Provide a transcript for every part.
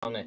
on it.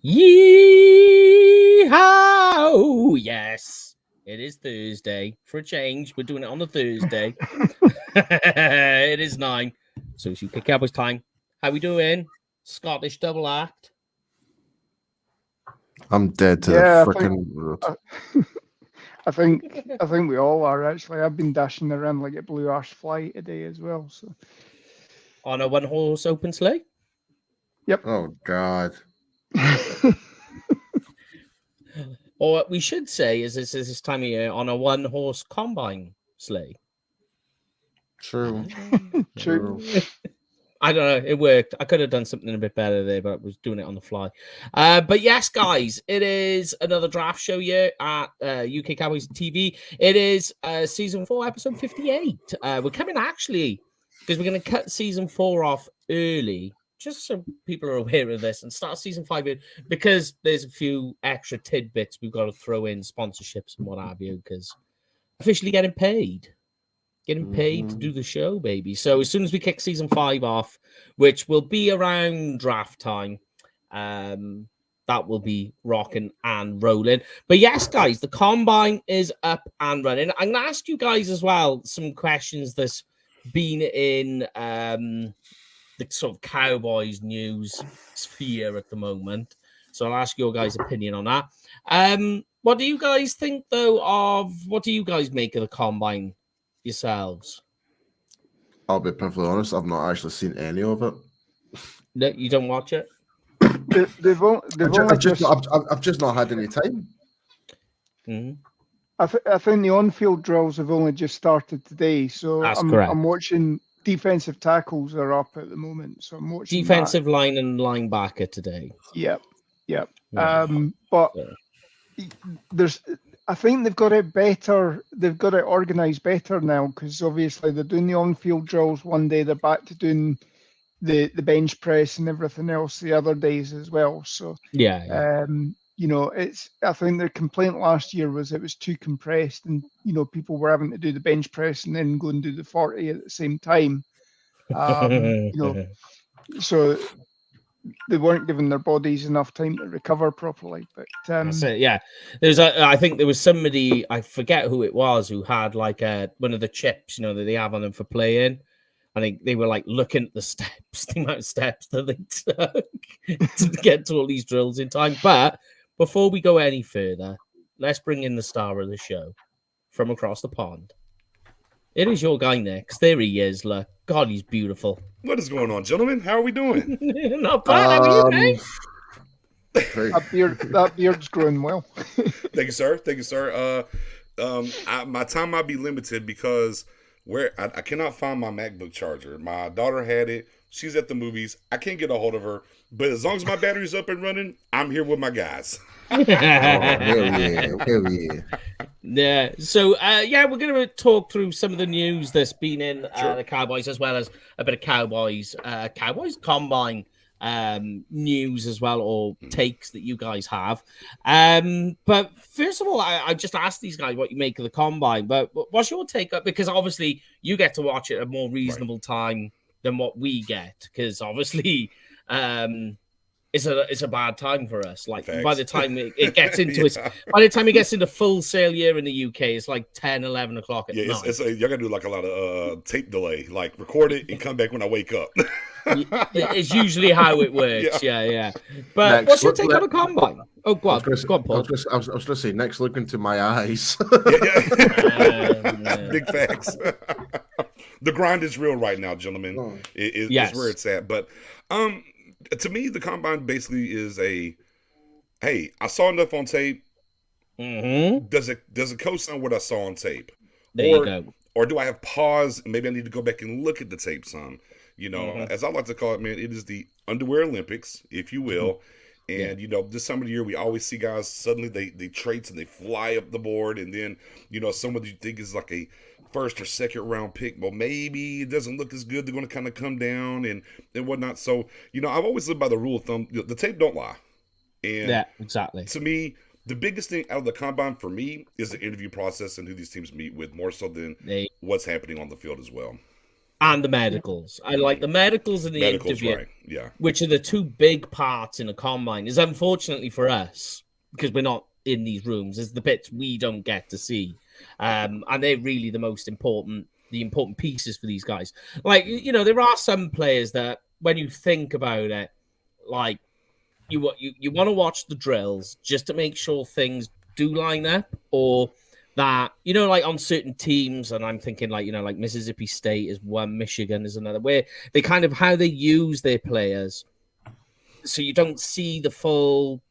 Yee-haw! Yes, it is Thursday. For a change, we're doing it on a Thursday. It is 9. So it's UK Cowboys time. How we doing? Scottish double act. I'm dead to the freaking road. I think we all are actually. I've been dashing around like a blue ash fly today as well. So On a one-horse open sleigh? Yep. Oh God. Or what we should say is this time of year on a one-horse combine sleigh. True. True. I don't know. It worked. I could have done something a bit better there, but I was doing it on the fly. But yes, guys, it is another draft show here at UK Cowboys TV. It is season 4, episode 58. We're coming actually because we're going to cut season 4 off early, just so people are aware of this, and start season 5 in, because there's a few extra tidbits we've got to throw in, sponsorships and what have you, because officially getting paid to do the show, baby. So as soon as we kick season 5 off, which will be around draft time, that will be rocking and rolling. But yes, guys, the combine is up and running. I'm going to ask you guys as well some questions that's been in the sort of Cowboys news sphere at the moment. So I'll ask your guys' opinion on that. What do you guys think, though, what do you guys make of the combine yourselves? I'll be perfectly honest, I've not actually seen any of it. No, you don't watch it? I've just not had any time. Mm-hmm. I think the on-field drills have only just started today, so I'm watching. Defensive tackles are up at the moment, so I'm watching defensive line and linebacker today. Yep. But I think they've got it better. They've got it organized better now, because obviously they're doing the on-field drills one day. They're back to doing the bench press and everything else the other days as well. So I think the complaint last year was it was too compressed, and people were having to do the bench press and then go and do the 40 at the same time. So they weren't giving their bodies enough time to recover properly. But that's it. Yeah, I think there was somebody, I forget who it was, who had like one of the chips, that they have on them for playing. I think they were like looking at the steps, the amount of steps that they took to get to all these drills in time. But before we go any further, let's bring in the star of the show from across the pond. It is your guy next. There he is. Look, God, he's beautiful. What is going on, gentlemen? How are we doing? Not bad. How are you, mate? That beard's growing well. Thank you, sir. Thank you, sir. My time might be limited because I cannot find my MacBook charger. My daughter had it. She's at the movies. I can't get a hold of her. But as long as my battery's up and running, I'm here with my guys. Oh, hell yeah. Yeah. So, we're going to talk through some of the news that's been in the Cowboys, as well as a bit of Cowboys Combine news as well, or takes that you guys have. But first of all, I just asked these guys what you make of the Combine. But what's your take? Because obviously you get to watch it at a more reasonable time than what we get. Because obviously, it's a bad time for us. Like by the time it gets into by the time it gets into full sale year in the UK, it's like 10, 11 o'clock at night. You're gonna do like a lot of tape delay, like record it and come back when I wake up. It's usually how it works. Yeah. But what's your take on the Combine? Oh, go on, Paul. I was going to say, next, look into my eyes. Big facts. The grind is real right now, gentlemen. Is where it's at. But to me, the Combine basically is hey, I saw enough on tape. Mm-hmm. Does it co-sign what I saw on tape? There you go. Or do I have pause? Maybe I need to go back and look at the tape some. You know, as I like to call it, man, it is the underwear Olympics, if you will. And, this time of the year, we always see guys, suddenly they traits and they fly up the board. And then, someone you think is like a first or second round pick, well, maybe it doesn't look as good. They're going to kind of come down and whatnot. So, I've always lived by the rule of thumb, the tape don't lie. And yeah, exactly. To me, the biggest thing out of the Combine for me is the interview process and who these teams meet with, more so than what's happening on the field as well. And the medicals. I like the medicals and the interview, right. Yeah. Which are the two big parts in a Combine. Is unfortunately for us, because we're not in these rooms, is the bits we don't get to see. And they're really the most important pieces for these guys. Like, there are some players that when you think about it, like you want to watch the drills just to make sure things do line up, or that, like on certain teams, and I'm thinking like Mississippi State is one, Michigan is another, where they kind of how they use their players. So you don't see the full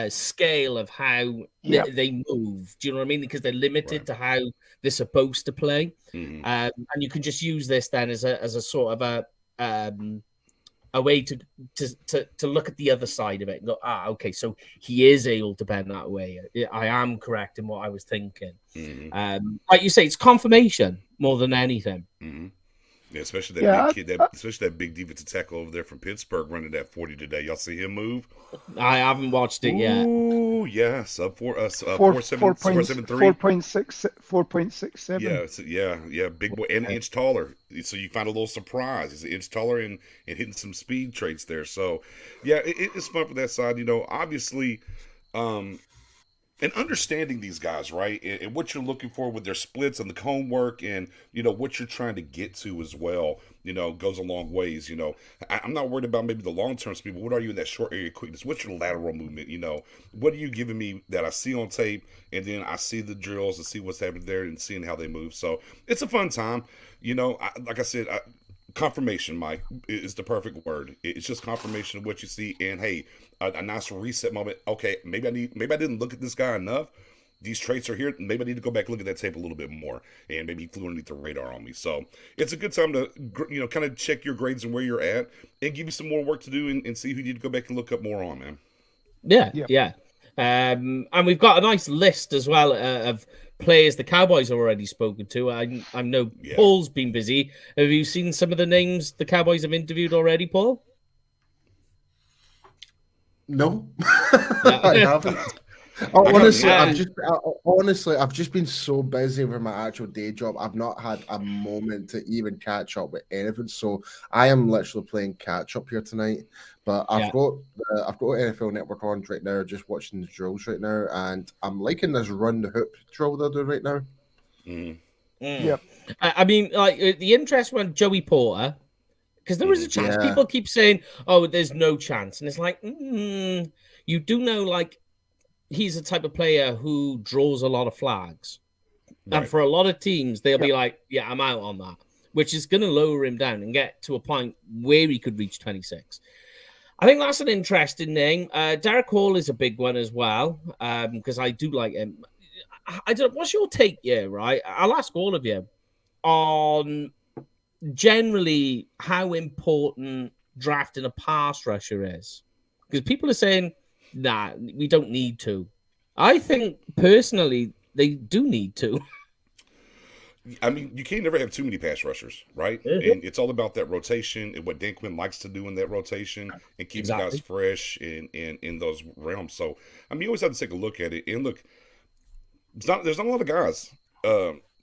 scale of how they move. Do you know what I mean? Because they're limited to how they're supposed to play. Mm-hmm. And you can just use this then as a sort of a way to look at the other side of it and go, okay, so he is able to bend that way. I am correct in what I was thinking. Mm-hmm. Like you say, it's confirmation more than anything. Mm-hmm. Yeah, especially that big kid, especially that big defensive tackle over there from Pittsburgh running that 40 today. Y'all see him move? I haven't watched it yet. Ooh, yeah, sub 4.67. Yeah, big boy, and an inch taller. So you find a little surprise. He's an inch taller and hitting some speed traits there. So, yeah, it's fun for that side. Obviously, and understanding these guys, right, and what you're looking for with their splits and the homework, and what you're trying to get to as well, goes a long ways. I'm not worried about maybe the long-term speed, but what are you in that short area quickness? What's your lateral movement? What are you giving me that I see on tape, and then I see the drills and see what's happening there and seeing how they move. So it's a fun time. Like I said, confirmation, Mike, is the perfect word. It's just confirmation of what you see, and hey, a nice reset moment. Okay, maybe I didn't look at this guy enough. These traits are here. Maybe I need to go back and look at that tape a little bit more, and maybe he flew underneath the radar on me. So it's a good time to kind of check your grades and where you're at, and give you some more work to do, and see who you need to go back and look up more on, man. Yeah. And we've got a nice list as well of players the Cowboys have already spoken to. I know Paul's been busy. Have you seen some of the names the Cowboys have interviewed already, Paul? No, I haven't. Honestly, I've just been so busy with my actual day job. I've not had a moment to even catch up with anything. So I am literally playing catch up here tonight. But I've got NFL Network on right now, just watching the drills right now, and I'm liking this run the hoop drill they're doing right now. Yep. I mean, like the interest when Joey Porter, because there was a chance. People keep saying, "Oh, there's no chance," and it's like, you do know, like he's the type of player who draws a lot of flags. And for a lot of teams, they'll be like, yeah, I'm out on that, which is going to lower him down and get to a point where he could reach 26. I think that's an interesting name. Derek Hall is a big one as well, because I do like him. I don't. What's your take here, right? I'll ask all of you on generally how important drafting a pass rusher is, because people are saying, nah, we don't need to. I think personally they do need to. I mean, you can't never have too many pass rushers, right? And it's all about that rotation and what Dan Quinn likes to do in that rotation and keep guys fresh in those realms. So, I mean, you always have to take a look at it. And look, there's not a lot of guys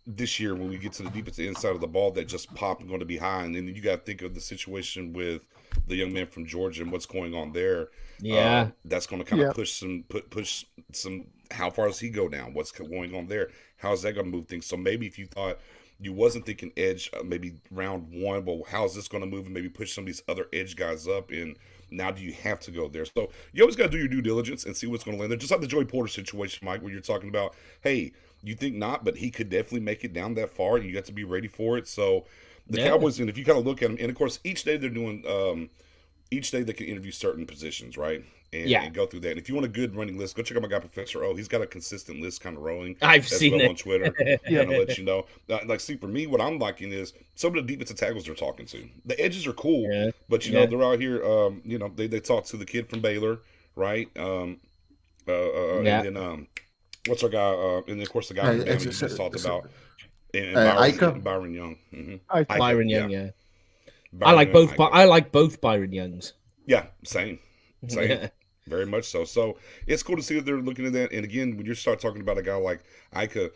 this year when we get to the deepest inside of the ball that just pop and going to be high. And then you got to think of the situation with the young man from Georgia and what's going on there. Yeah, that's going to kind of push some. How far does he go down? What's going on there? How's that going to move things? So maybe if you thought you wasn't thinking edge, maybe round one, well, how's this going to move and maybe push some of these other edge guys up? And now do you have to go there? So you always got to do your due diligence and see what's going to land there. Just like the Joey Porter situation, Mike, where you're talking about, hey, you think not, but he could definitely make it down that far, and you got to be ready for it. So the Cowboys, and if you kind of look at them, and of course, each day they're doing, each day they can interview certain positions, right? And go through that. And if you want a good running list, go check out my guy Professor O. He's got a consistent list kind of rolling. I've seen it on Twitter. And I'll let you know. Like, see, for me, what I'm liking is some of the defensive tackles they're talking to. The edges are cool, but you know they're out here. You know, they talk to the kid from Baylor, right? And then what's our guy? And then of course the guy from Bama you just talked about. And Byron Young. Mm-hmm. Byron Young, I like both. I like both Byron Youngs. Yeah, same. Very much so. So it's cool to see that they're looking at that. And again, when you start talking about a guy like Ika,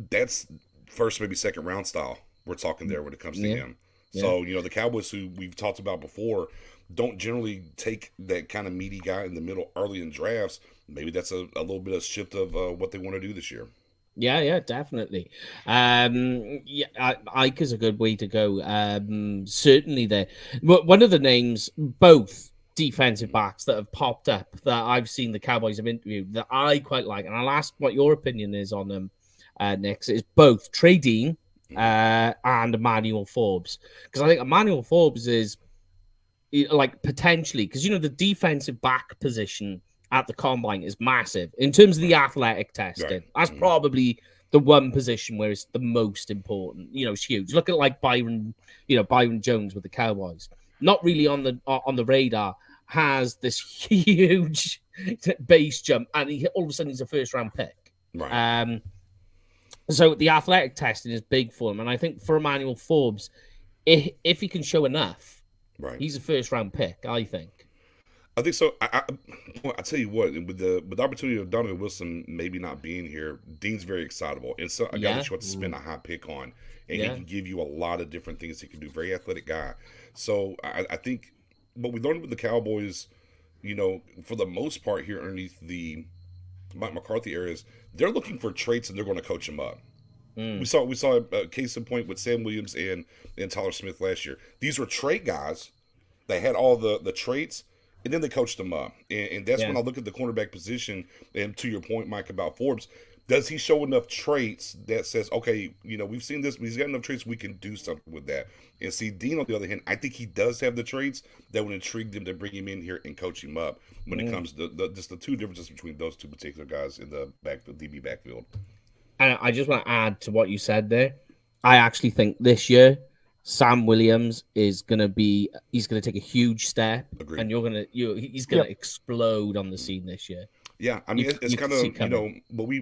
that's first, maybe second round style. We're talking there when it comes to him. So, you know, the Cowboys, who we've talked about before, don't generally take that kind of meaty guy in the middle early in drafts. Maybe that's a little bit of shift of what they want to do this year. Yeah, definitely. Ike is a good way to go. Certainly there. One of the names, both defensive backs that have popped up that I've seen the Cowboys have interviewed that I quite like, and I'll ask what your opinion is on them next, is both Trey Dean and Emmanuel Forbes. Because I think Emmanuel Forbes is like potentially, because you know the defensive back position at the combine is massive in terms of the athletic testing. That's probably the one position where it's the most important. You know, it's huge. Look at like Byron Jones with the Cowboys. Not really on the radar, has this huge base jump, and all of a sudden he's a first round pick. Right. So the athletic testing is big for him, and I think for Emmanuel Forbes, if he can show enough, he's a first round pick. I think so. I tell you what, with the opportunity of Donovan Wilson maybe not being here, Dean's very excitable, and so a guy that you have to spend a high pick on, and he can give you a lot of different things he can do. Very athletic guy. So I think what we learned with the Cowboys, you know, for the most part here underneath the Mike McCarthy era is they're looking for traits and they're going to coach them up. We saw a case in point with Sam Williams and Tyler Smith last year. These were trait guys. They had all the traits, and then they coached them up. And that's when I look at the cornerback position, and to your point, Mike, about Forbes, does he show enough traits that says, okay, you know, we've seen this, but he's got enough traits we can do something with that. And see, Dean, on the other hand, I think he does have the traits that would intrigue them to bring him in here and coach him up when it comes to just the two differences between those two particular guys in the DB backfield. And I just want to add to what you said there. I actually think this year, Sam Williams is going to take a huge step. Agreed. And he's going to explode on the scene this year. Yeah, I mean, it's kind of, you know,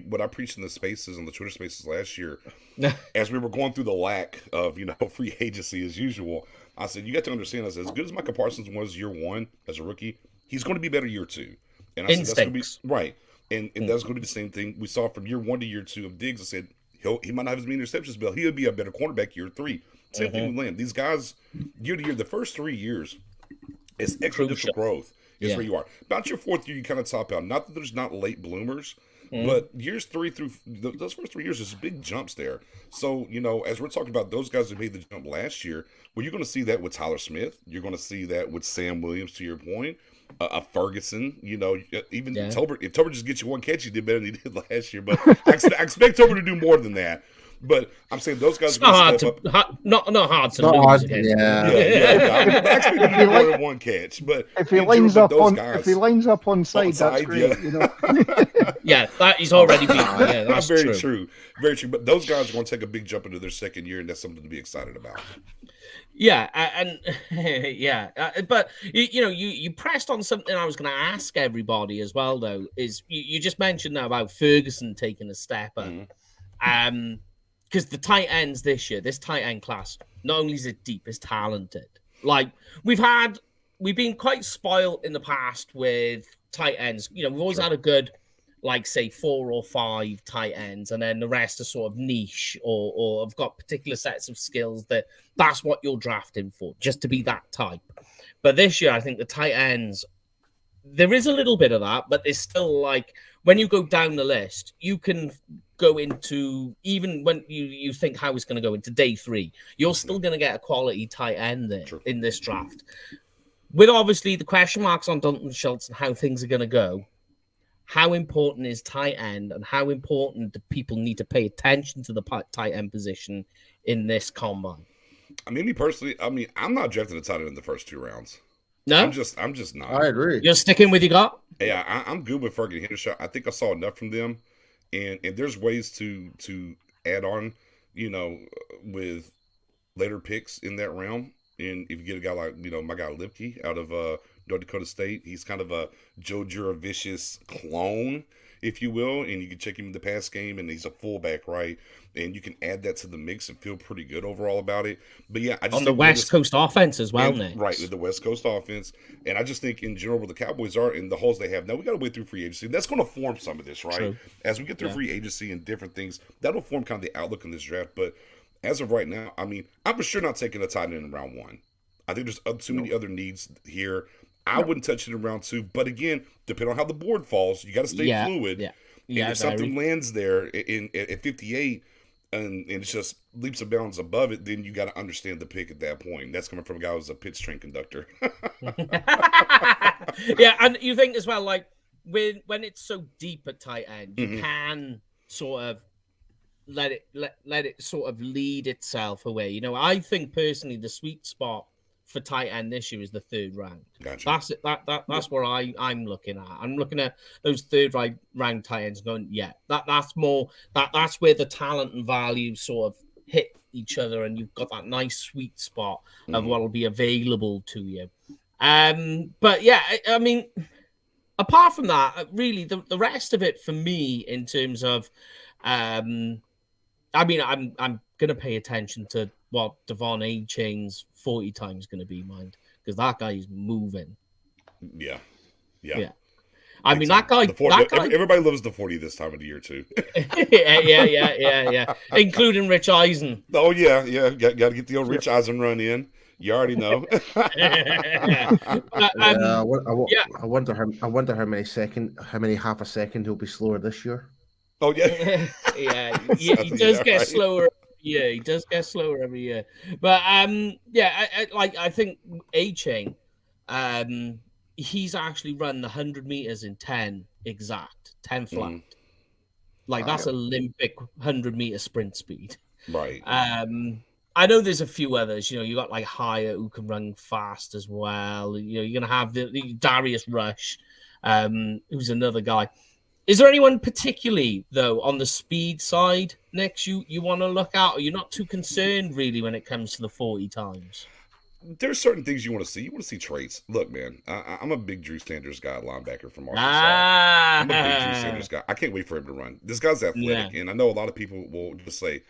what I preached in the spaces, on the Twitter spaces last year, as we were going through the lack of, you know, free agency as usual, I said, you got to understand, I said, as good as Micah Parsons was year one as a rookie, he's going to be better year two. And I said, that's going to be, right. And that's going to be the same thing we saw from year one to year two of Diggs. I said, he might not have as many interceptions, but he'll be a better cornerback year three. Same thing with Lamb. These guys, year to year, the first 3 years, it's exponential growth. Is where you are. About your fourth year, you kind of top out. Not that there's not late bloomers, But years 3 through those first 3 years, there's big jumps there. So, as we're talking about those guys who made the jump last year, well, you're going to see that with Tyler Smith. You're going to see that with Sam Williams, to your point. Ferguson, even Tolbert. If Tolbert just gets you one catch, he did better than he did last year. But I expect Tolbert to do more than that. But I'm saying those guys are going to step up. Not hard to lose against. I expect him to do more than one catch. But if he lines up on side, that's great. Yeah, that is already beaten. Yeah, that's very true. Very true. But those guys are going to take a big jump into their second year, and that's something to be excited about. Yeah, and but you pressed on something I was going to ask everybody as well. Though is you just mentioned now about Ferguson taking a step up. Because the tight ends this year, this tight end class, not only is it deep, it's talented. Like we've been quite spoiled in the past with tight ends. We've always had a good, like say 4 or 5 tight ends, and then the rest are sort of niche or have got particular sets of skills that's what you're drafting for, just to be that type. But this year, I think the tight ends, there is a little bit of that, but it's still like when you go down the list, you can go into, even when you think how it's going to go into day 3, you're still going to get a quality tight end there in this draft. With obviously the question marks on Dalton Schultz and how things are going to go, how important is tight end and how important do people need to pay attention to the tight end position in this combine? I mean, me personally, I'm not drafting a tight end in the first 2 rounds. No? I'm just not. I agree. You're sticking with your gut? Yeah, I'm good with Ferguson Henderson. I think I saw enough from them. And there's ways to add on, with later picks in that realm. And if you get a guy like, my guy Lipke out of North Dakota State, he's kind of a Joe Juravicious clone, if you will. And you can check him in the pass game, and he's a fullback, right? And you can add that to the mix and feel pretty good overall about it. But yeah, I just on the West Coast offense as well, Nick. Right, with the West Coast offense. And I just think in general where the Cowboys are and the holes they have, now we got to wait through free agency. That's going to form some of this, right? True. As we get through free agency and different things, that'll form kind of the outlook in this draft. But as of right now, I'm for sure not taking a tight end in round 1. I think there's too many other needs here. I wouldn't touch it in round 2. But again, depending on how the board falls, you got to stay fluid. Yeah. And if something lands there at 58, and it's just leaps and bounds above it, then you got to understand the pick at that point. That's coming from a guy who's a pit train conductor. Yeah, and you think as well, like when it's so deep at tight end, you can sort of let it sort of lead itself away. I think personally the sweet spot for tight end this year is the 3rd round. Gotcha. That's it. That's where I'm looking at. I'm looking at those 3rd round tight ends going, that's more that's where the talent and value sort of hit each other, and you've got that nice sweet spot of what will be available to you. But yeah, I mean, apart from that, really the rest of it for me in terms of, I'm going to pay attention to what Devon A-Chain's 40 times going to be, mind, because that guy is moving. Yeah. I mean, that guy. Everybody loves the 40 this time of the year too. yeah. Including Rich Eisen. Oh yeah. Got to get the old Rich Eisen run in. You already know. I wonder how many half a second he'll be slower this year. Oh yeah. He does get slower. Yeah, he does get slower every year. But I think A-Chain, he's actually run the 100 meters in 10 flat. That's Olympic 100-meter sprint speed. Right. I know there's a few others. You got like Hyatt who can run fast as well. You're gonna have the Darius Rush, who's another guy. Is there anyone particularly, though, on the speed side, Nick, you want to look at? Or you're not too concerned, really, when it comes to the 40 times? There's certain things you want to see. You want to see traits. Look, man, I'm a big Drew Sanders guy, linebacker from Arkansas. I'm a big Drew Sanders guy. I can't wait for him to run. This guy's athletic, and I know a lot of people will just say,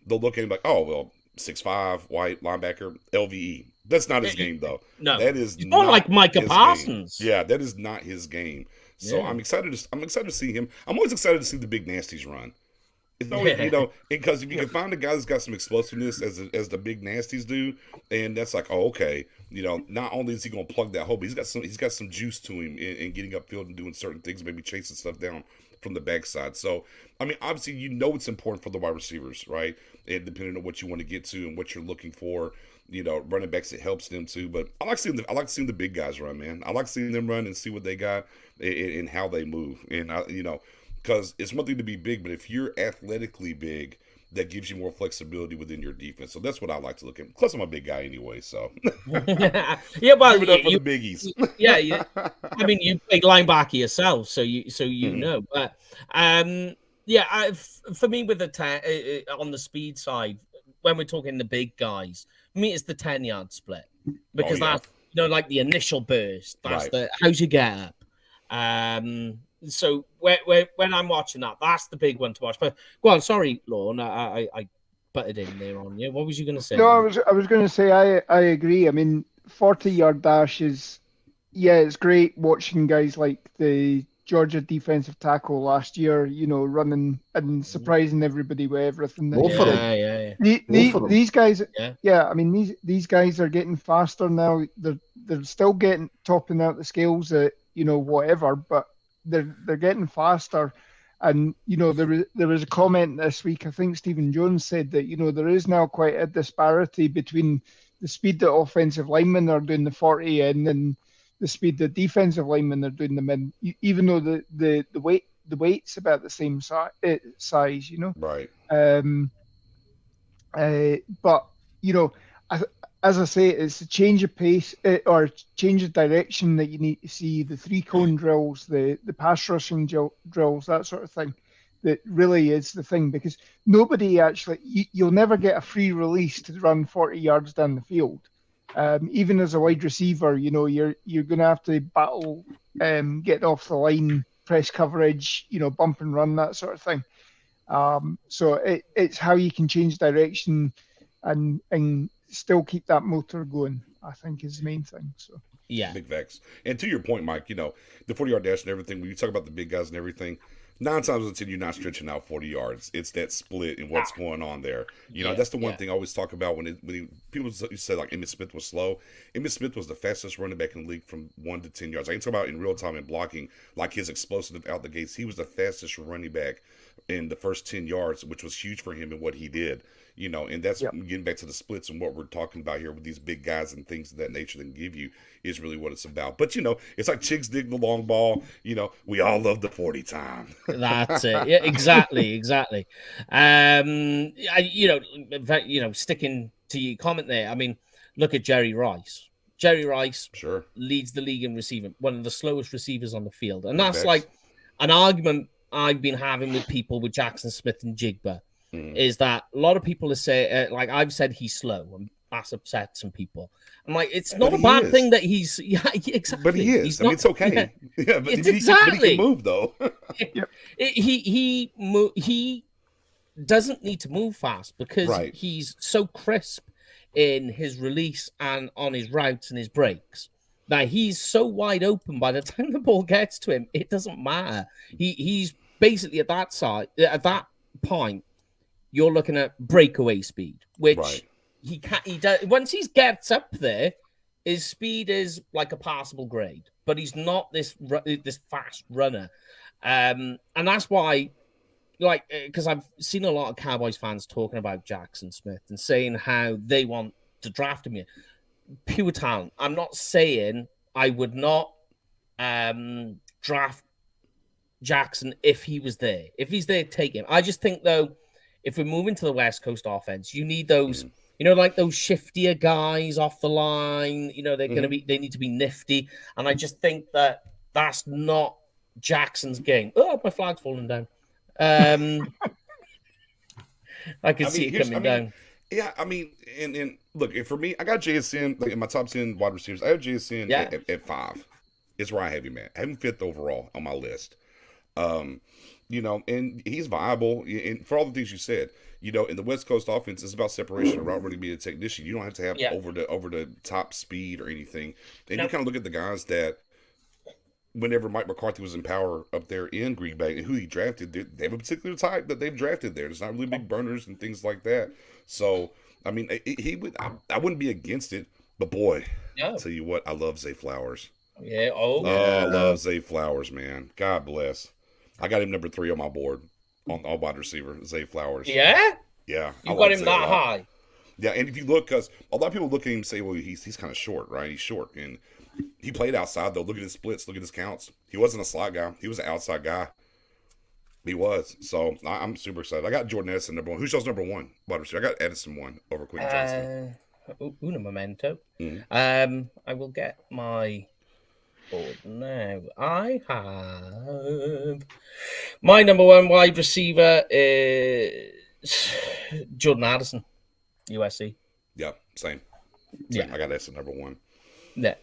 they'll look at him like, oh, well, 6'5", white, linebacker, LVE. That's not his game, though. No. That is He's more like Micah Parsons. Game. Yeah, that is not his game. So I'm excited to see him. I'm always excited to see the big nasties run. It's always, because if you can find a guy that's got some explosiveness as the big nasties do, and that's like, oh, okay, not only is he going to plug that hole, but he's got some juice to him in getting upfield and doing certain things, maybe chasing stuff down from the backside. So, I mean, obviously, it's important for the wide receivers, right? And depending on what you want to get to and what you're looking for, running backs, it helps them too. But I like seeing the big guys run, man. I like seeing them run and see what they got and how they move. And because it's one thing to be big, but if you're athletically big, that gives you more flexibility within your defense. So that's what I like to look at. Plus, I'm a big guy anyway, so yeah, well, give it up for the biggies. Yeah. I mean, you play linebacker yourself, so you know. But yeah, for me with the on the speed side, when we're talking the big guys, for me it's the 10-yard split because that's like the initial burst. That's right. How's you get up. So when I'm watching that, that's the big one to watch. But go on, sorry, Lorne, I butted in there on you. What was you going to say? No, I was going to say I agree. I mean, 40-yard dash is, it's great watching guys like the Georgia defensive tackle last year, running and surprising everybody with everything. These guys, I mean, these guys are getting faster now. They're still topping out the scales at whatever, but they're getting faster. And there was a comment this week, I think Stephen Jones said that there is now quite a disparity between the speed that offensive linemen are doing the 40 in and the speed that defensive linemen are doing them in, even though the weight's about the same size, Right. But as I say, it's a change of pace or change of direction that you need to see. The 3-cone drills, the pass rushing drills, that sort of thing, that really is the thing, because nobody actually, you'll never get a free release to run 40 yards down the field. Even as a wide receiver, you're going to have to battle, get off the line, press coverage, bump and run, that sort of thing. So it's how you can change direction and still keep that motor going, I think, is the main thing. So yeah, big facts. And to your point, Mike, the 40-yard dash and everything, when you talk about the big guys and everything, 9 times out of 10 you're not stretching out 40 yards. It's that split and what's going on there. That's the one thing I always talk about when people say like Emmitt Smith was slow. Emmitt Smith was the fastest running back in the league from 1 to 10 yards. I can talk about in real time and blocking, like his explosive out the gates. He was the fastest running back in the first 10 yards, which was huge for him and what he did. And that's getting back to the splits and what we're talking about here with these big guys and things of that nature that can give you is really what it's about. But, it's like chicks dig the long ball. We all love the 40 time. That's it. Yeah, exactly. In fact, sticking to your comment there, I mean, look at Jerry Rice. Jerry Rice leads the league in receiving, one of the slowest receivers on the field. And that's like an argument I've been having with people with Jackson Smith and Jigba. Is that a lot of people are saying, like I've said, he's slow, and that's upset some people. I'm like, it's not a bad thing that he's, exactly. But he is. It's okay. But he can move though. He doesn't need to move fast because he's so crisp in his release and on his routes and his breaks that he's so wide open. By the time the ball gets to him, it doesn't matter. He's basically at that point. You're looking at breakaway speed, which he does. Once he gets up there, his speed is like a passable grade, but he's not this fast runner. And that's why, because I've seen a lot of Cowboys fans talking about Jackson Smith and saying how they want to draft him here. Pure talent. I'm not saying I would not draft Jackson if he was there. If he's there, take him. I just think, though, if we're moving to the West Coast offense, you need those, like those shiftier guys off the line. They're going to be, they need to be nifty. And I just think that that's not Jackson's game. Oh, my flag's falling down. I can see it coming down. Yeah, I mean, and look, for me, I got JSN in my top 10 wide receivers. I have JSN at 5. It's where I have him at. I have him 5th overall on my list. And he's viable. And for all the things you said, in the West Coast offense, it's about separation and route running, being a technician. You don't have to have over the top speed or anything. And you kind of look at the guys that, whenever Mike McCarthy was in power up there in Green Bay and who he drafted, they have a particular type that they've drafted there. There's not really big burners and things like that. So, I mean, I wouldn't be against it, but boy, I'll tell you what, I love Zay Flowers. Yeah. I love Zay Flowers, man. God bless. I got him number 3 on my board on wide receiver, Zay Flowers. Yeah? Yeah. You got him Zay that high? Yeah, and if you look, because a lot of people look at him and say, well, he's kind of short, right? He's short. And he played outside, though. Look at his splits. Look at his counts. He wasn't a slot guy. He was an outside guy. He was. So I'm super excited. I got Jordan Edison number 1. Who's y'all's number 1 wide receiver? I got Edison 1 over Quentin Johnson. Una momento. I will get my board now. I have my number 1 wide receiver is Jordan Addison, USC. Yeah, same. Yeah, I got Edison number 1. Yeah,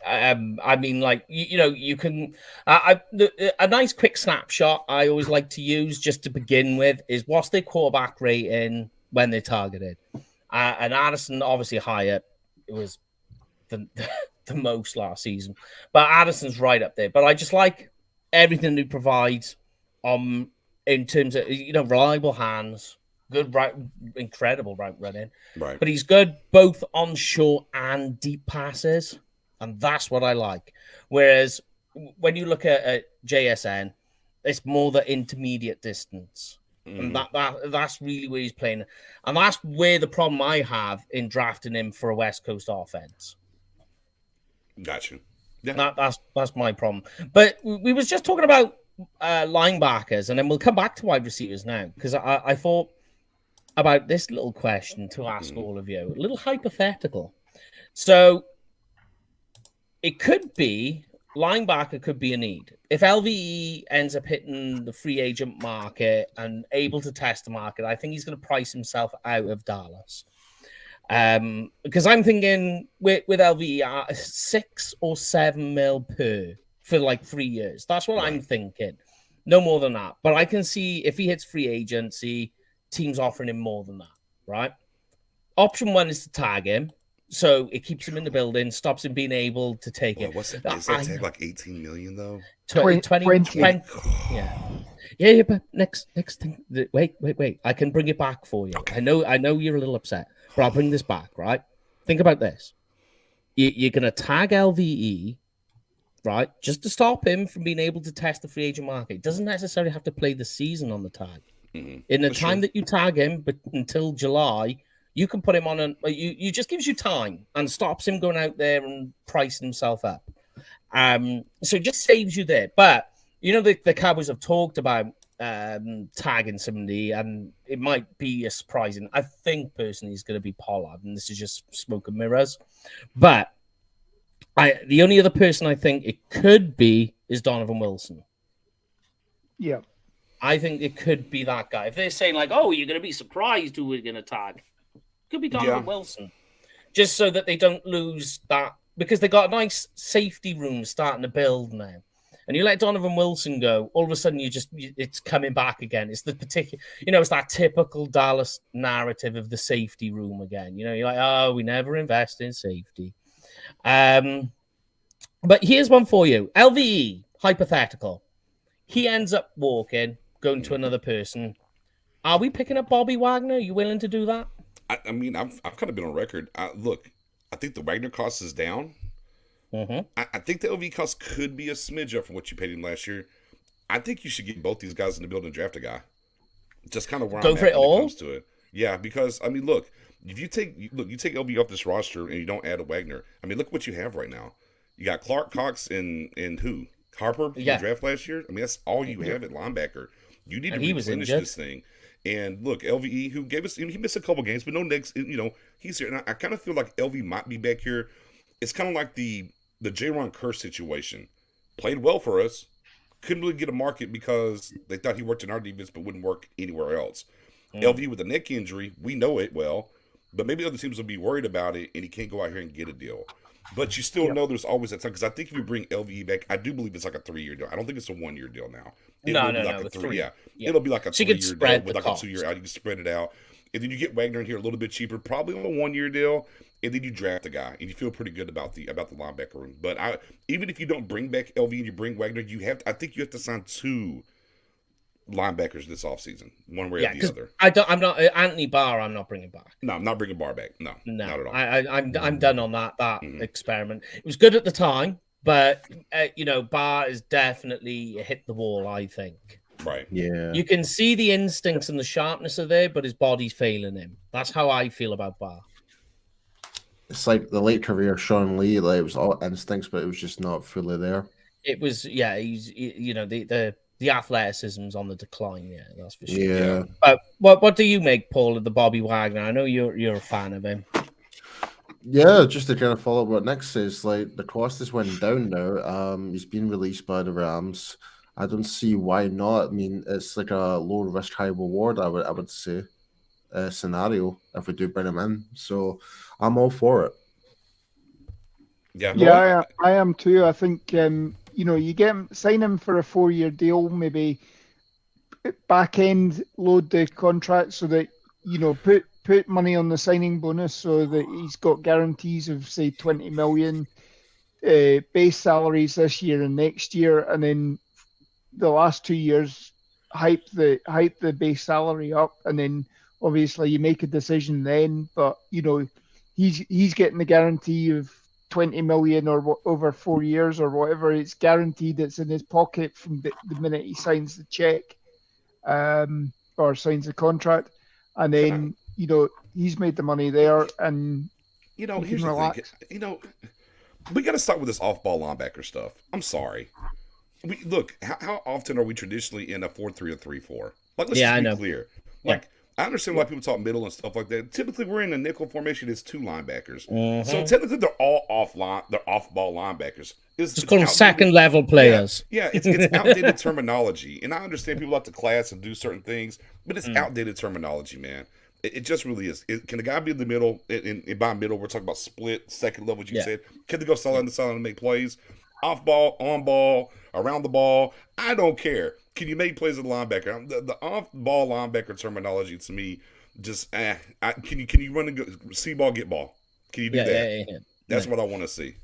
I mean, like you can. A nice quick snapshot I always like to use just to begin with is what's their quarterback rating when they're targeted, and Addison obviously higher. It was the most last season, but Addison's right up there. But I just like everything he provides, in terms of reliable hands, good incredible route running, right? But he's good both on short and deep passes. And that's what I like. Whereas when you look at JSN, it's more the intermediate distance. And that's really where he's playing. And that's where the problem I have in drafting him for a West Coast offense. Gotcha. Yeah. That's my problem. But we was just talking about linebackers, and then we'll come back to wide receivers now, because I thought about this little question to ask all of you. A little hypothetical. So it could be linebacker could be a need. If LVE ends up hitting the free agent market and able to test the market, I think he's going to price himself out of Dallas. Because I'm thinking with LVE, 6 or 7 mil per for like 3 years. That's what I'm thinking. No more than that. But I can see if he hits free agency, teams offering him more than that, right? Option 1 is to tag him. So it keeps him in the building, stops him being able to take it. What's that? Is that tag like 18 million though? 20. Yeah, but next thing. Wait. I can bring it back for you. Okay. I know you're a little upset, but I'll bring this back, right? Think about this. You're going to tag LVE, right? Just to stop him from being able to test the free agent market. He doesn't necessarily have to play the season on the tag. In the time that you tag him, but until July, you can put him on you just gives you time and stops him going out there and pricing himself up. So it just saves you there. But the Cowboys have talked about tagging somebody, and it might be a surprising. I think personally it's going to be Pollard, and this is just smoke and mirrors. But the only other person I think it could be is Donovan Wilson. Yeah. I think it could be that guy. If they're saying like, oh, you're going to be surprised who we're going to tag. Could be Donovan Wilson, just so that they don't lose that, because they got a nice safety room starting to build now. And you let Donovan Wilson go, all of a sudden it's coming back again. It's the particular, it's that typical Dallas narrative of the safety room again. You're like, oh, we never invest in safety. But here's one for you. LVE, hypothetical. He ends up going to another person. Are we picking up Bobby Wagner? Are you willing to do that? I mean, I've kind of been on record. Look, I think the Wagner cost is down. I think the LV cost could be a smidge up from what you paid him last year. I think you should get both these guys in the building and draft a guy. Just kind of where I'm at when it comes to it. Yeah, because I mean, look, if you take LV off this roster and you don't add a Wagner, I mean, look what you have right now. You got Clark, Cox, and who? Harper from the draft last year. I mean, that's all you have at linebacker. You need to replenish this thing. And look, LVE, who gave us, he missed a couple games, but no next, he's here. And I kind of feel like LV might be back here. It's kind of like the J-Ron Kerr situation. Played well for us. Couldn't really get a market because they thought he worked in our defense, but wouldn't work anywhere else. LV with a neck injury, we know it well, but maybe other teams will be worried about it, and he can't go out here and get a deal. But you still know there's always that time, because I think if you bring LVE back, I do believe it's like a 3-year deal. I don't think it's a 1-year deal now. It'll be like a 3. Yeah. It'll be like a 3-year deal with like a 2-year out. You can spread it out. And then you get Wagner in here a little bit cheaper, probably on a 1-year deal, and then you draft a guy, and you feel pretty good about the linebacker room. But even if you don't bring back LV and you bring Wagner, I think you have to sign 2 linebackers this offseason, one way or the other. I'm not Anthony Barr. I'm not bringing back. No, I'm not bringing Barr back. No, not at all. I'm done on that experiment. It was good at the time, but Barr has definitely hit the wall, I think. Right. Yeah. You can see the instincts and the sharpness are there, but his body's failing him. That's how I feel about Barr. It's like the late career Sean Lee, like it was all instincts, but it was just not fully there. It was, the athleticism's on the decline. Yeah, that's for sure. Yeah. But what do you make, Paul, of the Bobby Wagner? I know you're a fan of him. Yeah, just to kind of follow up what Nick says, like the cost is went down now. He's been released by the Rams. I don't see why not. I mean, it's like a low risk, high reward. I would say scenario if we do bring him in. So I'm all for it. Yeah. Yeah, I am too. I think you sign him for a 4-year deal, maybe back end load the contract so that put money on the signing bonus so that he's got guarantees of say 20 million base salaries this year and next year, and then the last 2 years hype the base salary up, and then obviously you make a decision then. But he's getting the guarantee of 20 million or over 4 years or whatever. It's guaranteed. It's in his pocket from the minute he signs the check or signs the contract, and then he's made the money there, and here's the thing. We got to start with this off-ball linebacker stuff. I'm sorry. Look, how often are we traditionally in a 4-3 or 3-4? Like, let's just be clear. Like, I understand why people talk middle and stuff like that. Typically, we're in a nickel formation. It's 2 linebackers. Mm-hmm. So technically, they're all they're off-ball linebackers. It's called them second-level players. Yeah, it's outdated terminology. And I understand people like to class and do certain things, but it's outdated terminology, man. It just really is. Can the guy be in the middle? And by middle, we're talking about split, second level, what you said. Can they go sideline to sideline and make plays? Off ball, on ball, around the ball. I don't care. Can you make plays as a linebacker? The off-ball linebacker terminology to me just can you run and go see ball, get ball? Can you do that? Yeah. That's what I want to see.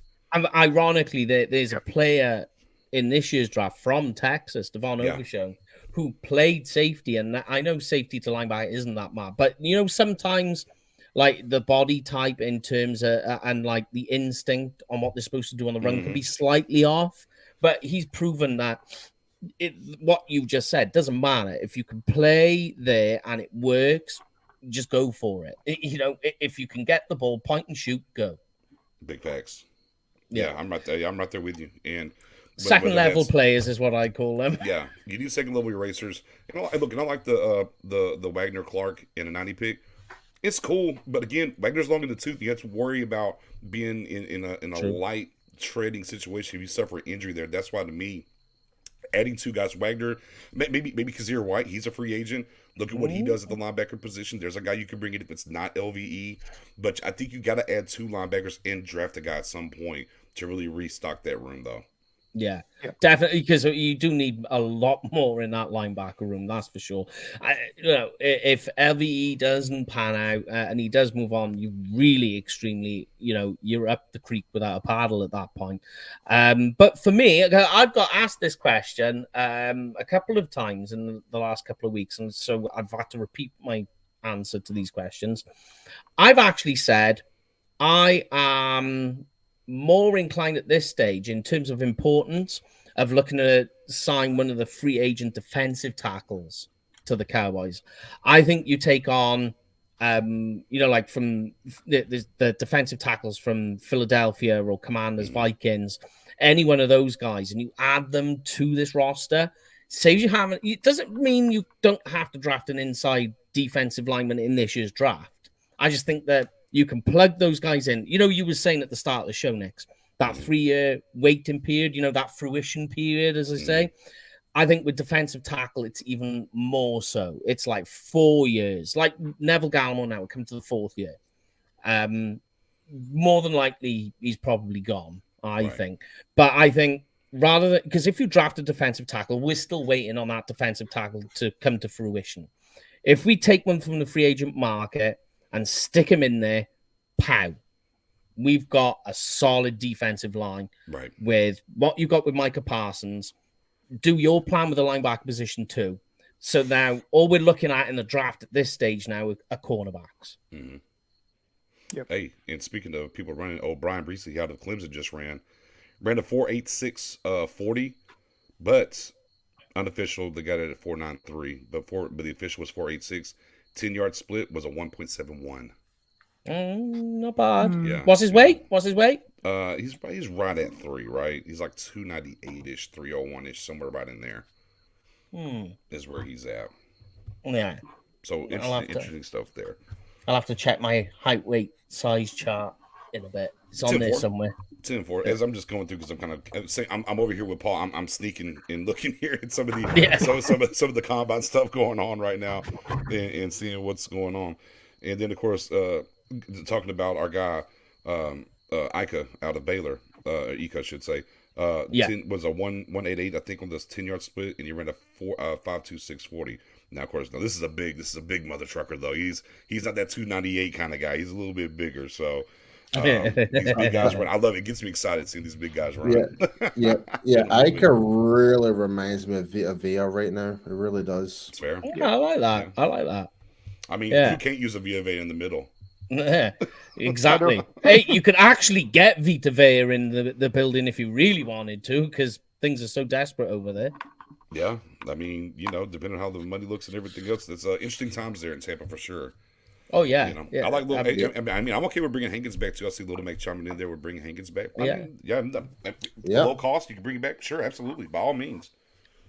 Ironically, there's a player in this year's draft from Texas, Devon Overshown, who played safety, and I know safety to linebacker isn't that bad, but sometimes like the body type in terms of and like the instinct on what they're supposed to do on the run can be slightly off, but he's proven that what you just said doesn't matter. If you can play there and it works, just go for it. If you can get the ball, point and shoot, go. Big facts. Yeah, I'm right there. I'm right there with you. And second level players is what I call them. Yeah, you need second level erasers. And I like the Wagner Clark in a 90 pick. It's cool, but again, Wagner's long in the tooth. You have to worry about being in a light treading situation if you suffer an injury there. That's why, to me, adding 2 guys, Wagner, maybe Kazir White, he's a free agent. Look at what he does at the linebacker position. There's a guy you can bring in if it's not LVE, but I think you got to add 2 linebackers and draft a guy at some point to really restock that room, though. Yeah, definitely, because you do need a lot more in that linebacker room, that's for sure. If LVE doesn't pan out and he does move on, you really extremely, you're up the creek without a paddle at that point. But for me, I've got asked this question a couple of times in the last couple of weeks, and so I've had to repeat my answer to these questions. I've actually said I am more inclined at this stage in terms of importance of looking to sign one of the free agent defensive tackles to the Cowboys. I think you take on, like from the defensive tackles from Philadelphia or Commanders, Vikings, any one of those guys, and you add them to this roster. Saves you having. It doesn't mean you don't have to draft an inside defensive lineman in this year's draft. I just think that you can plug those guys in. You were saying at the start of the show, Nick, that 3-year waiting period, that fruition period, as I say. I think with defensive tackle, it's even more so. It's like 4 years. Like Neville Gallimore now will come to the 4th year. More than likely, he's probably gone, I think. But I think rather than... Because if you draft a defensive tackle, we're still waiting on that defensive tackle to come to fruition. If we take one from the free agent market and stick him in there, pow. We've got a solid defensive line with what you got with Micah Parsons. Do your plan with the linebacker position too. So now all we're looking at in the draft at this stage now are cornerbacks. Mm-hmm. Yep. Hey, and speaking of people running, Brian Breesley out of Clemson just ran a 4.86 40, but Unofficial, they got it at 4.93, but the official was 4.86. 10-yard split was a 1.71. Not bad. Hmm. Yeah. What's his weight? What's his weight? He's right at 3, right? He's like 298-ish, 301-ish, somewhere right in there. Is where he's at. Yeah. So interesting stuff there. I'll have to check my height, weight, size chart in a bit. It's on there 10-4. somewhere. 10-4. As I'm just going through, because I'm kind of saying I'm over here with Paul. I'm sneaking and looking here at some of the some of the combine stuff going on right now, and seeing what's going on. And then of course talking about our guy Ika out of Baylor, Ika I should say. 10 was a 188 I think on this 10-yard split, and he ran a 5.2640. Now of course, this is a big mother trucker though. He's not that 298 kind of guy. He's a little bit bigger. So these big guys run. I love it. It gets me excited seeing these big guys run. Yeah. Ika really reminds me of Villa right now. It really does. It's fair. Yeah, I like that. I like that. I mean, you can't use a Villa in the middle. Yeah, exactly. Hey, you could actually get Vita Vea in the building if you really wanted to, because things are so desperate over there. Yeah, I mean, depending on how the money looks and everything else, it's interesting times there in Tampa for sure. Oh yeah, I like Little. I mean, I'm okay with bringing Hankins back too. I see Little Mac chiming in there with bringing Hankins back. Low cost, you can bring it back. Sure, absolutely, by all means.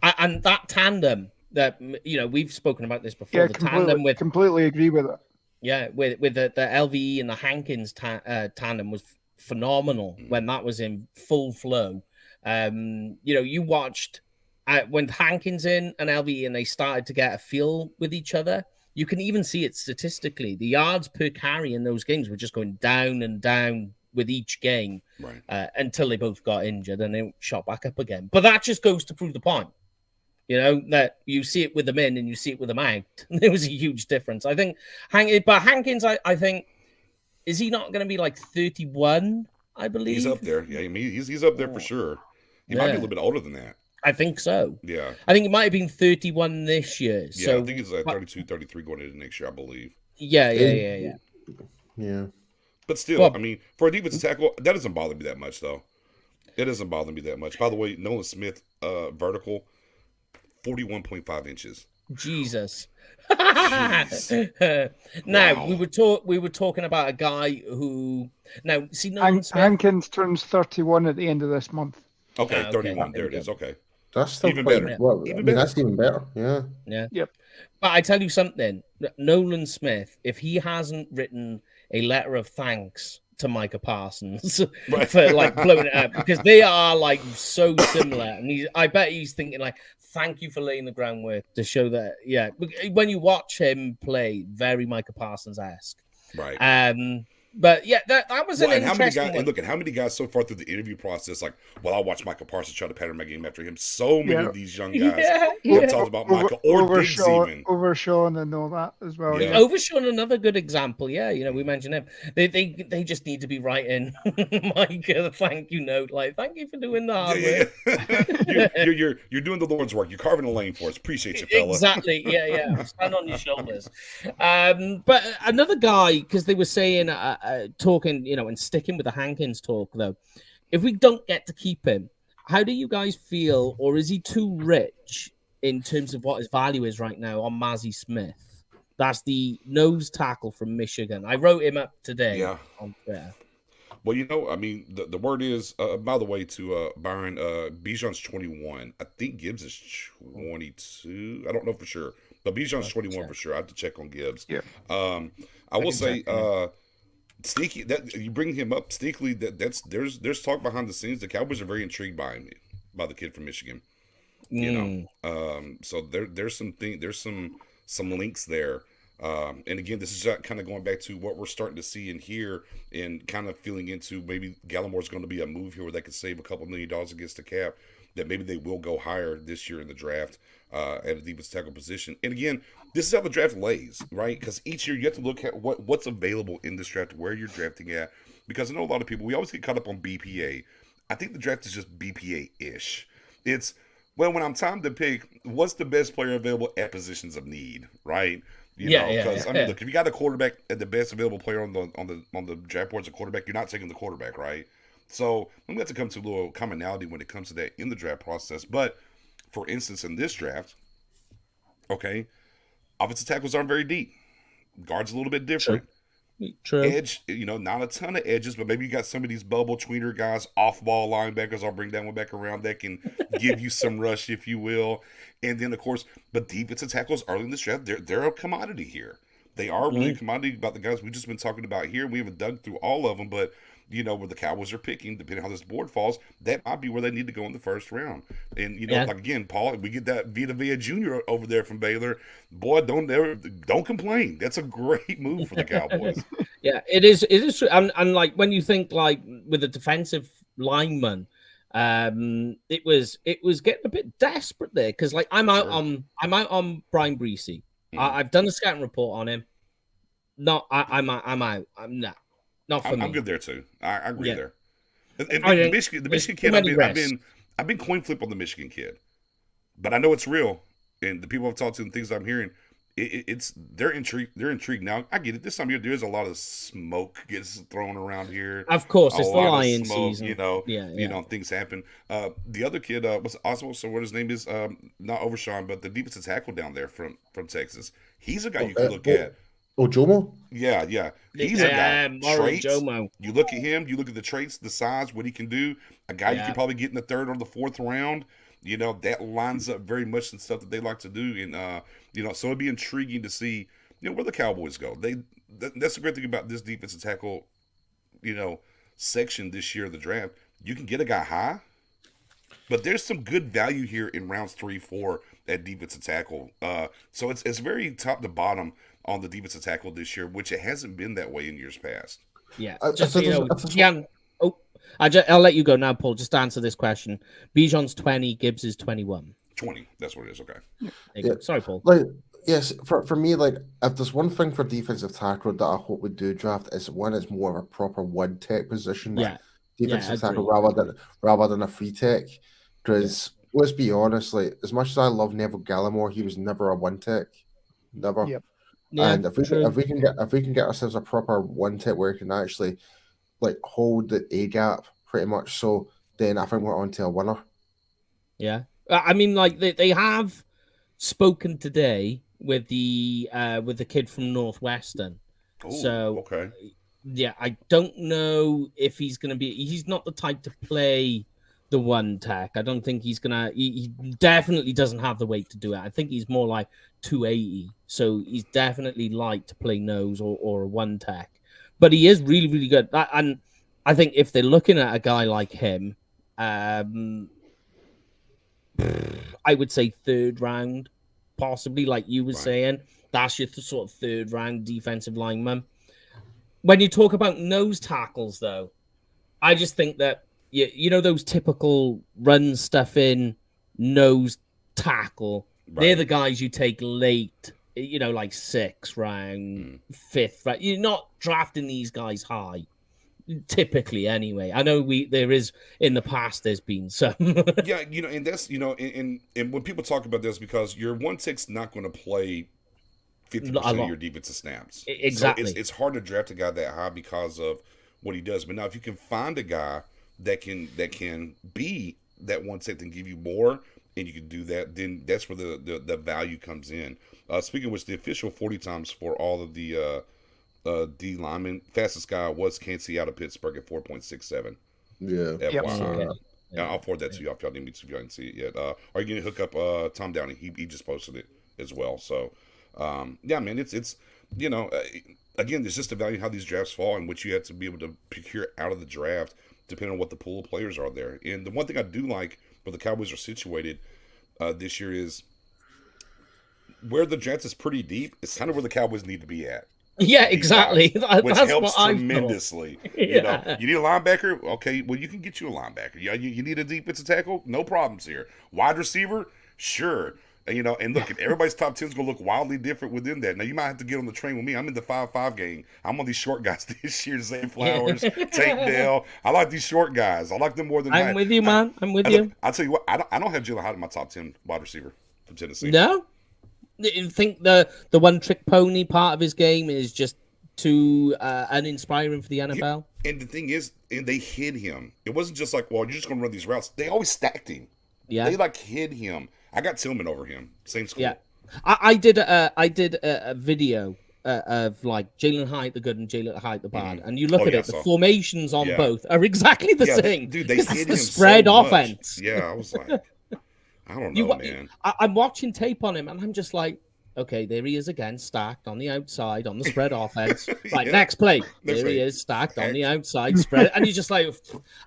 And that tandem that we've spoken about this before. Yeah, completely agree with it. Yeah, with the LVE and the Hankins tandem was phenomenal when that was in full flow. You watched when Hankins and LVE and they started to get a feel with each other. You can even see it statistically. The yards per carry in those games were just going down and down with each game, right? Until they both got injured and they shot back up again. But that just goes to prove the point. That you see it with them in and you see it with them out. There was a huge difference. I think Hankins, I think, is he not going to be like 31? I believe he's up there. Yeah, I mean, he's up there for sure. He might be a little bit older than that. I think so. Yeah. I think it might have been 31 this year. Yeah, so, I think it's like 32, 33 going into next year, I believe. Yeah. Yeah. But still, I mean, for a defensive tackle, that doesn't bother me that much, though. It doesn't bother me that much. By the way, Nolan Smith, vertical, 41.5 inches. Jesus. Now, wow. we were talking about a guy who Nolan Smith. Hankins turns 31 at the end of this month. Okay, 31. There it is. Okay. That's still even quite, better. Well, Even better. That's even better. Yeah. Yeah. Yep. But I tell you something, Nolan Smith, if he hasn't written a letter of thanks to Micah Parsons for like blowing it up, because they are like so similar, and I bet he's thinking like, thank you for laying the groundwork to show that. Yeah, when you watch him play, very Micah Parsons-esque. Right. But yeah, that was an interesting one. And look at how many guys so far through the interview process, like, well, I'll watch Michael Parsons try to pattern my game after him. So many of these young guys have talked about Michael or Diggs even. Overshawn and all that as well. Yeah. Overshawn, another good example. Yeah, we mentioned him. They just need to be writing Micah a thank you note, like, thank you for doing the hard work. You're doing the Lord's work. You're carving a lane for us. Appreciate you, fella. Exactly. Yeah. Stand on your shoulders. But another guy, because they were saying. Talking, and sticking with the Hankins talk, though, if we don't get to keep him, how do you guys feel, or is he too rich in terms of what his value is right now on Mazzie Smith? That's the nose tackle from Michigan. I wrote him up today. Yeah. On Twitter. Well, I mean, the word is, by the way, to Byron, Bijan's 21. I think Gibbs is 22. I don't know for sure, but Bijan's 21 for sure. I have to check on Gibbs. Yeah. I will say, sneaky that you bring him up sneakily. There's talk behind the scenes. The Cowboys are very intrigued by the kid from Michigan. So there's some links there. And again, this is kind of going back to what we're starting to see and hear, and kind of feeling into maybe Gallimore's going to be a move here where they could save a couple $1 million against the cap. That maybe they will go higher this year in the draft at a defensive tackle position. And again, this is how the draft lays, right? Because each year you have to look at what's available in this draft, where you're drafting at. Because I know a lot of people, we always get caught up on BPA. I think the draft is just BPA-ish. It's, well, when I'm time to pick, what's the best player available at positions of need, right? Because I mean, look, if you got a quarterback at the best available player on the draft board as a quarterback, you're not taking the quarterback, right? So I'm going to have to come to a little commonality when it comes to that in the draft process. But For instance, in this draft, okay, offensive tackles aren't very deep. Guards a little bit different. True. Edge, not a ton of edges, but maybe you got some of these bubble tweener guys, off-ball linebackers. I'll bring that one back around that can give you some rush, if you will. And then, of course, but defensive tackles early in this draft, they're a commodity here. They are really a commodity about the guys we've just been talking about here. We haven't dug through all of them, but where the Cowboys are picking, depending on how this board falls, that might be where they need to go in the first round. And like again, Paul, we get that Vita Jr. over there from Baylor. Boy, don't complain. That's a great move for the Cowboys. Yeah, it is true. And like when you think like with a defensive lineman, it was getting a bit desperate there because like I'm out on Brian Breesy. I've done a scouting report on him. I'm out. I'm not. Not for me. I'm good there too. I agree there. And the Michigan kid, I've been coin flip on the Michigan kid, but I know it's real. And the people I've talked to and things I'm hearing, they're intrigued. They're intrigued now. I get it. This time of year, there's a lot of smoke gets thrown around here. Of course, it's the lion season. Things happen. The other kid was Oswald. So what his name is? Not Overshawn, but the defensive tackle down there from Texas. He's a guy you can look at. Oh, Jomo? Yeah. He's a guy. Traits. Jomo. You look at him, you look at the traits, the size, what he can do. A guy you can probably get in the 3rd or the 4th round. That lines up very much the stuff that they like to do. And, so it'd be intriguing to see, where the Cowboys go. That's the great thing about this defensive tackle, section this year of the draft. You can get a guy high, but there's some good value here in rounds 3, 4 at defensive tackle. So it's very top to bottom on the defensive tackle this year, which it hasn't been that way in years past. Yeah, I'll let you go now, Paul. Just answer this question. Bijan's 20, Gibbs is 21. 20, that's what it is. Okay. Sorry, Paul. Yes, for me, if there's one thing for defensive tackle that I hope we do draft is one is more of a proper one tech position. Defensive tackle rather than a free tech. Because let's be honest, as much as I love Neville Gallimore, he was never a one tech. Never. Yep. Yeah, and if we can get ourselves a proper one tech where we can actually hold the A gap pretty much, so then I think we're on to a winner. Yeah, I mean, they have spoken today with the kid from Northwestern. Ooh, so okay, yeah, I don't know if he's gonna be. He's not the type to play the one tech. I don't think he's gonna. He definitely doesn't have the weight to do it. I think he's more like 280. So he's definitely like to play nose or a one tech. But he is really, really good. And I think if they're looking at a guy like him, I would say 3rd round, possibly, like you were saying. That's your sort of 3rd round defensive lineman. When you talk about nose tackles, though, I just think that those typical run stuff in nose tackle. They're the guys you take late, like 6th round, 5th round. You're not drafting these guys high, typically. Anyway, I know there is in the past. There's been some. Yeah, and that's and when people talk about this, because your 1-6 not going to play 50% of your defensive snaps. Exactly. So it's hard to draft a guy that high because of what he does. But now, if you can find a guy that can be that 1-6 and give you more, and you can do that, then that's where the value comes in. Speaking of which, the official 40 times for all of the D linemen, fastest guy was Cansey out of Pittsburgh at 4.67. Yeah. I'll forward that to you if y'all need me to. If y'all didn't see it yet. Are you going to hook up Tom Downey? He just posted it as well. So, man, it's again, there's just the value of how these drafts fall and what you have to be able to procure out of the draft, depending on what the pool of players are there. And the one thing I do like where the Cowboys are situated this year is where the draft is pretty deep. It's kind of where the Cowboys need to be at. Yeah, exactly. Which helps tremendously. You need a linebacker? Okay, well, you can get you a linebacker. You need a defensive tackle? No problems here. Wide receiver? Sure. And look, everybody's top 10 is going to look wildly different within that. Now, you might have to get on the train with me. I'm in the 5-5 game. I'm on these short guys this year. Zay Flowers, Tate Dell. I like these short guys. I like them more than I'm with you, man. I'm with you. I'll tell you what, I don't have Jalen Hyatt in my top 10 wide receiver from Tennessee. No? You think the one-trick pony part of his game is just too uninspiring for the NFL? And the thing is, and they hid him. It wasn't just like, well, you're just going to run these routes. They always stacked him. Yeah. They like hid him. I got Tillman over him. Same school. Yeah. I did a video of like Jalen Hyatt the good and Jalen Hyatt the bad, and you look at it, the formations on both are exactly the same. Dude, they it's hit the him spread so offense. Much. Yeah, I was like, I don't know, man. I'm watching tape on him, and I'm just like, okay, there he is again, stacked on the outside on the spread offense. Right, next play, there he is, stacked on the outside spread, and you're just like,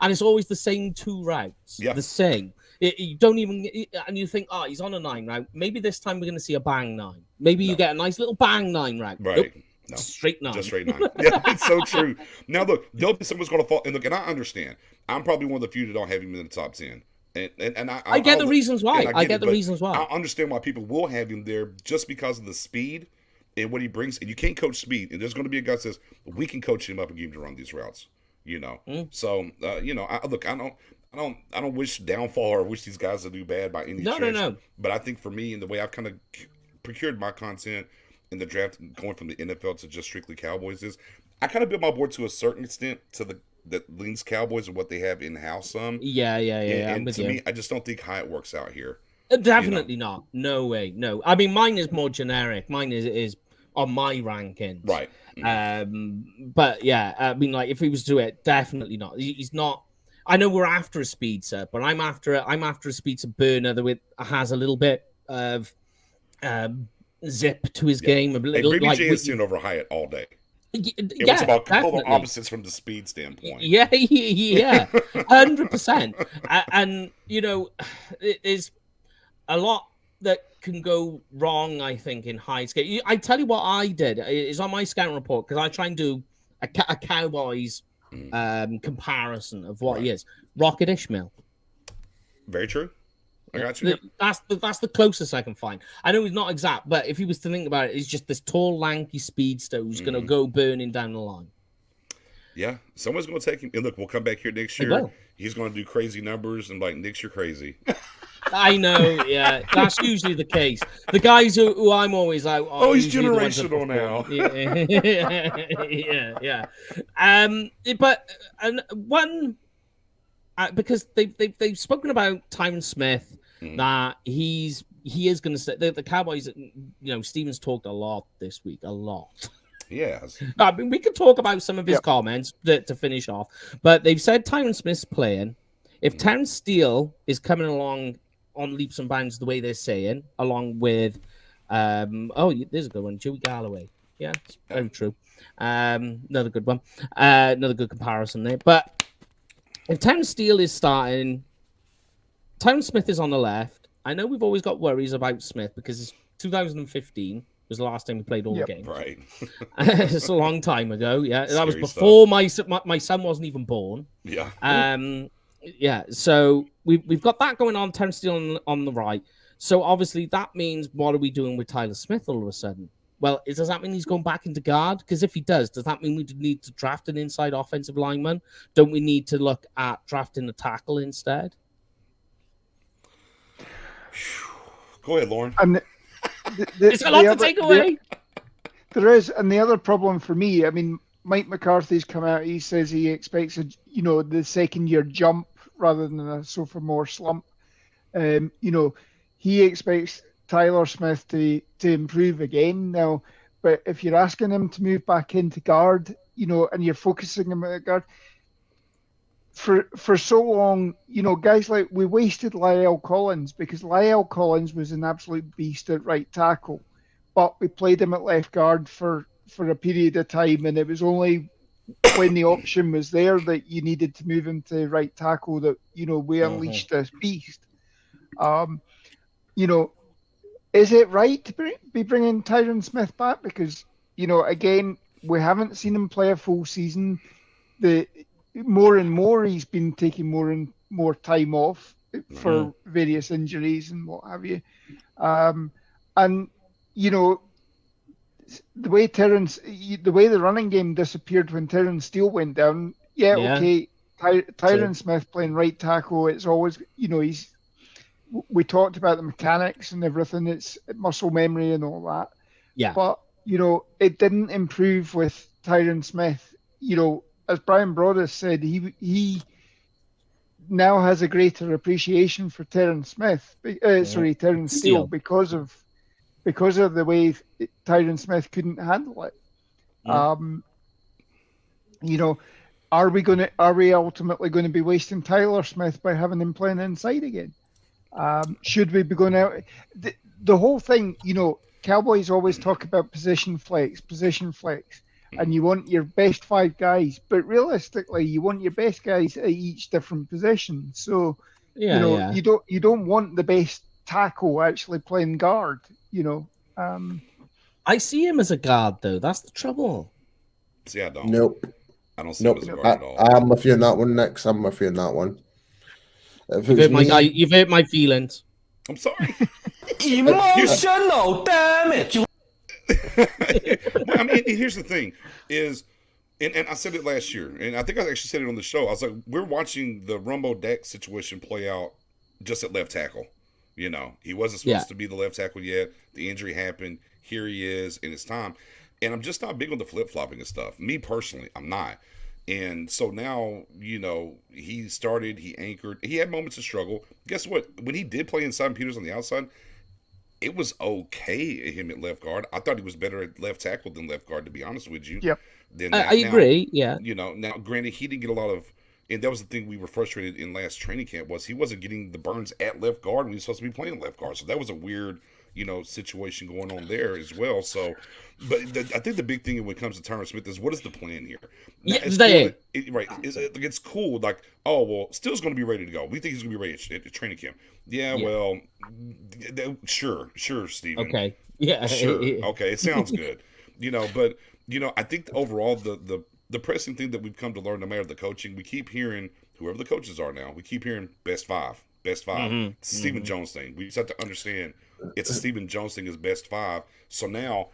and it's always the same 2 routes, the same. You don't even, and you think, oh, he's on a 9 route. Maybe this time we're going to see a bang 9. Maybe you get a nice little bang 9 route. Right. Nope. No. Straight 9. Just straight 9. Yeah, it's so true. Now, look, there'll be someone's going to fall. And look, and I understand. I'm probably one of the few that don't have him in the top 10. And I get the reasons why. I get the reasons why. I understand why people will have him there just because of the speed and what he brings. And you can't coach speed. And there's going to be a guy that says, we can coach him up and get him to run these routes. You know? So, you know, I don't wish downfall or wish these guys to do bad by any stretch. No. But I think for me, and the way I've kind of procured my content in the draft, going from the NFL to just strictly Cowboys, is I kind of build my board to a certain extent to that leans Cowboys and what they have in house. Yeah. And to me, I just don't think Hyatt works out here. Definitely not. No way. No. I mean, mine is more generic. Mine is on my rankings. Right. But yeah, I mean, like if he was to do it, definitely not. He's not. I know we're after a speedster, but I'm after a speedster burner that has a little bit of zip to his game. A little, Baby like, J is seen over Hyatt all day. It was about polar opposites from the speed standpoint. Yeah, 100%. And you know, it is a lot that can go wrong, I think, in high skate. I tell you what I did is on my scouting report, because I try and do a Cowboys comparison of what he is. Rocket Ishmael. Very true. I got you. That's the closest I can find. I know he's not exact, but if he was to think about it, he's just this tall, lanky speedster who's going to go burning down the line. Yeah, someone's going to take him. And look, we'll come back here next year. He's going to do crazy numbers and like, Nick, you're crazy. I know, yeah, that's usually the case. The guys who I'm always like, he's generational now. yeah. But one, because they've spoken about Tyron Smith, that he is going to stay. The Cowboys, you know, Stevens talked a lot this week, a lot. Yes. I mean, we could talk about some of his comments to finish off, but they've said Tyron Smith's playing. If Terrence Steele is coming along on leaps and bounds the way they're saying, along with, there's a good one, Joey Galloway. Yeah, it's very true. Another good one. Another good comparison there. But if Terrence Steele is starting, Tyron Smith is on the left. I know we've always got worries about Smith because 2015 was the last time we played all the games. Right. It's a long time ago. Yeah, that was before my son wasn't even born. Yeah. Yeah, so we've got that going on, Terrence Steele on the right. So obviously that means, what are we doing with Tyler Smith all of a sudden? Well, does that mean he's going back into guard? Because if he does that mean we need to draft an inside offensive lineman? Don't we need to look at drafting a tackle instead? Go ahead, Lauren. And it's a lot to take away. There is, and the other problem for me, I mean, Mike McCarthy's come out. He says he expects the second year jump rather than a sophomore slump. He expects Tyler Smith to improve again now. But if you're asking him to move back into guard, and you're focusing him at guard for so long, guys like, we wasted Lyle Collins because Lyle Collins was an absolute beast at right tackle, but we played him at left guard for a period of time, and it was only when the option was there that you needed to move him to right tackle that we unleashed this beast. Is it right to be bringing Tyron Smith back? Because again, we haven't seen him play a full season. The more and more he's been taking more and more time off for various injuries and what have you. The way the running game disappeared when Terrence Steele went down. Okay, Tyron Smith playing right tackle. It's always, we talked about the mechanics and everything. It's muscle memory and all that. Yeah. But it didn't improve with Tyron Smith. As Brian Broaddus said, he now has a greater appreciation for Terence Smith. Terence Steele because of the way Tyron Smith couldn't handle it. Are we ultimately going to be wasting Tyler Smith by having him playing inside again? Should we be going out? The whole thing, Cowboys always talk about position flex, and you want your best 5 guys, but realistically, you want your best guys at each different position. So, you don't want the best tackle actually playing guard. I see him as a guard, though. That's the trouble. See, I don't. Nope. I don't see him as a guard at all. I'm with you on that one, Nick. I'm with you on that one. You've hurt my feelings. I'm sorry. Emotional damage. I mean, here's the thing: is, and I said it last year, and I think I actually said it on the show. I was like, we're watching the Rumbo Dak situation play out just at left tackle. He wasn't supposed to be the left tackle yet. The injury happened. Here he is, and it's time. And I'm just not big on the flip flopping and stuff. Me personally, I'm not. And so now, he started, he anchored, he had moments of struggle. Guess what? When he did play inside and Peters on the outside, it was okay at him at left guard. I thought he was better at left tackle than left guard, to be honest with you. Yep. I agree, yeah. Now, granted, he didn't get a lot of, and that was the thing we were frustrated in last training camp, was he wasn't getting the burns at left guard when he was supposed to be playing left guard. So that was a weird, situation going on there as well. So, but I think the big thing when it comes to Tyron Smith is, what is the plan here? Now, it's cool. Like, oh, well, Steele's going to be ready to go. We think he's going to be ready at training camp. Yeah. Well, sure, Steven. Okay. Yeah. Sure. Okay. It sounds good. But, I think overall the pressing thing that we've come to learn, no matter the coaching, we keep hearing, whoever the coaches are now, we keep hearing best five. Mm-hmm. It's a Stephen Jones thing. We just have to understand it's a Stephen Jones thing is best 5. So now,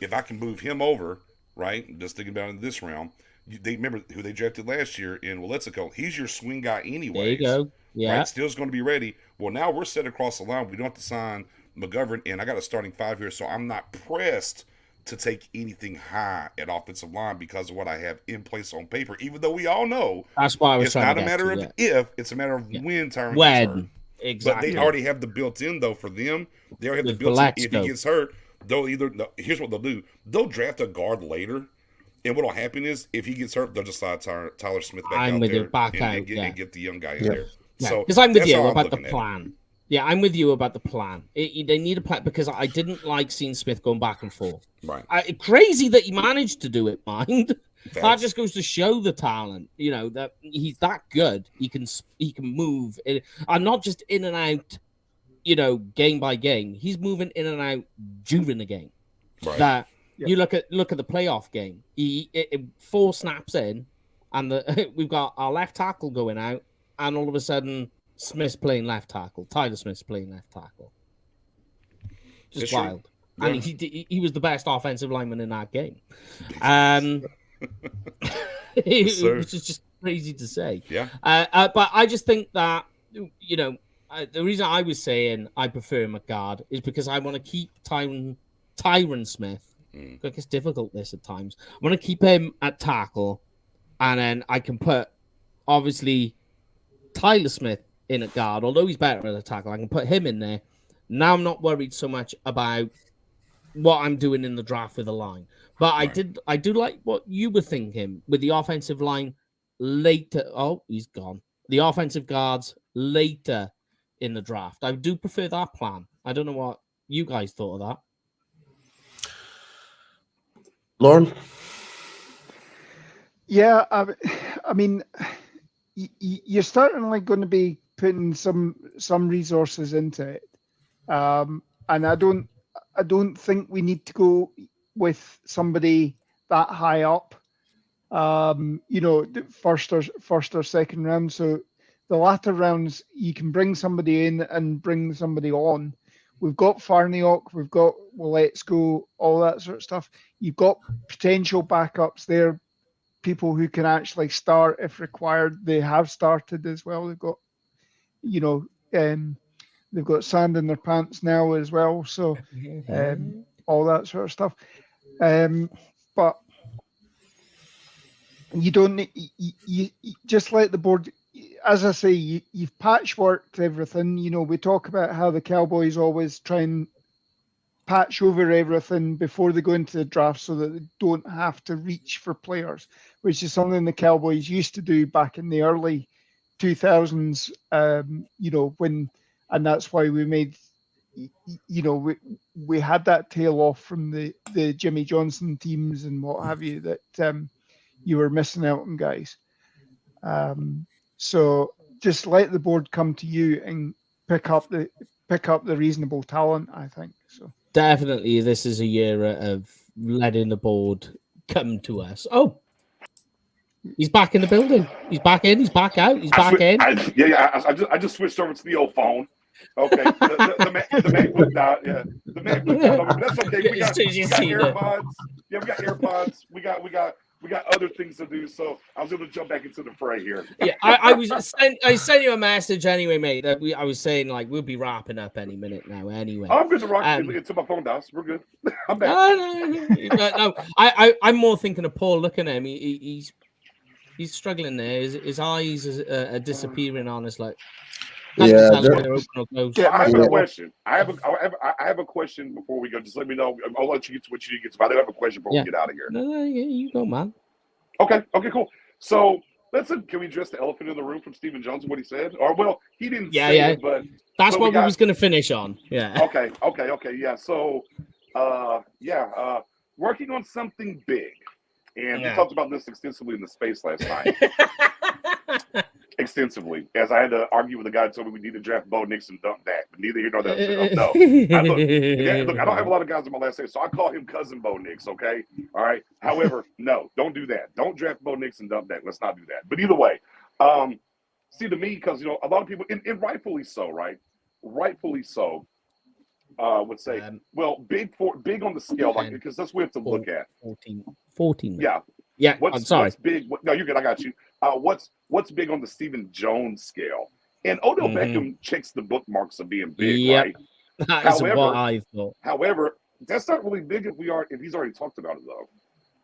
if I can move him over, right, just thinking about it in this round, they remember who they drafted last year in Waletzko. He's your swing guy anyway. There you go. Yeah. Right? Steele's going to be ready. Well, now we're set across the line. We don't have to sign McGovern, and I got a starting 5 here, so I'm not pressed to take anything high at offensive line because of what I have in place on paper, even though we all know that's why it's not a matter of if, it's a matter of when Tyron gets hurt. Exactly. But they already have the built-in, though, for them. They already have the built-in. If he gets hurt, here's what they'll do. They'll draft a guard later, and what'll happen is, if he gets hurt, they'll just slide Tyler Smith back out there and get the young guy in there. So, because I'm with you about the plan. Yeah, I'm with you about the plan. They need a plan, because I didn't like seeing Smith going back and forth. Right. Crazy that he managed to do it, mind. That just goes to show the talent, that he's that good. He can move, and not just in and out, game by game. He's moving in and out during the game. Right. That you look at the playoff game. 4 snaps in, and we've got our left tackle going out, and all of a sudden Smith's playing left tackle. Tyler Smith's playing left tackle. Just wild. Yeah. And he was the best offensive lineman in that game. It was just crazy to say. Yeah. But I just think that, the reason I was saying I prefer him at guard is because I want to keep Tyron Smith. Like, it's difficult this at times. I want to keep him at tackle, and then I can put, obviously, Tyler Smith in at guard, although he's better at a tackle. I can put him in there. Now I'm not worried so much about what I'm doing in the draft with the line. But I do like what you were thinking with the offensive line later. Oh, he's gone. The offensive guards later in the draft. I do prefer that plan. I don't know what you guys thought of that. Lauren? Yeah, I mean, you're certainly going to be putting some resources into it, and I don't think we need to go with somebody that high up, first or second round. So the latter rounds, you can bring somebody in and bring somebody on. We've got Farniok, we've got Waletzko, all that sort of stuff. You've got potential backups there, people who can actually start if required. They have started as well. They've got, they've got sand in their pants now as well. So all that sort of stuff. But you don't need, you just let the board. as I say, you've patchworked everything. You know, we talk about how the Cowboys always try and patch over everything before they go into the draft so that they don't have to reach for players, which is something the Cowboys used to do back in the early 2000s. You know, and that's why we made, you know, we had that tail off from the Jimmy Johnson teams and what have you, that you were missing out on guys. So just let the board come to you and pick up the reasonable talent, I think. So definitely, this is a year of letting the board come to us. Oh, he's back in the building. He's back in. He's back out. He's back in. I just switched over to the old phone. Okay, the MacBook died. Yeah, the MacBook died. But that's okay. We got AirPods. Yeah, we got AirPods. We got other things to do. So I was able to jump back into the fray here. Yeah, I sent you a message anyway, mate. That I was saying like we'll be wrapping up any minute now. Anyway, I'm good to rock until my phone dies. We're good. I'm back. No. I'm more thinking of Paul. Looking at him, he's struggling there. His eyes are disappearing on us. Like, yeah. I have a question. I have a question before we go. Just let me know. I'll let you get to what you need to get to. But I do have a question before we get out of here. No, you go, man. Okay, cool. So can we address the elephant in the room from Stephen Jones and what he said? Or well, he didn't say it, but that's what we was going to finish on. Yeah. Okay. Yeah. So, working on something big, and we talked about this extensively in the space last night. Extensively, as I had to argue with the guy who told me we need to draft Bo Nix and dump that, but neither here nor there. No. Look, I don't have a lot of guys on my last name, so I call him Cousin Bo Nix, okay? All right? However, no, don't do that. Don't draft Bo Nix and dump that. Let's not do that. But either way, see, to me, because, you know, a lot of people, and rightfully so, right? Rightfully so, would say, well, big on the scale, like, because that's what we have to look at. 14. Yeah. I'm sorry. What's big? No, you're good. I got you. What's big on the Stephen Jones scale? And Odell Beckham checks the bookmarks of being big, right? That is what I thought. However, that's not really big if he's already talked about it though.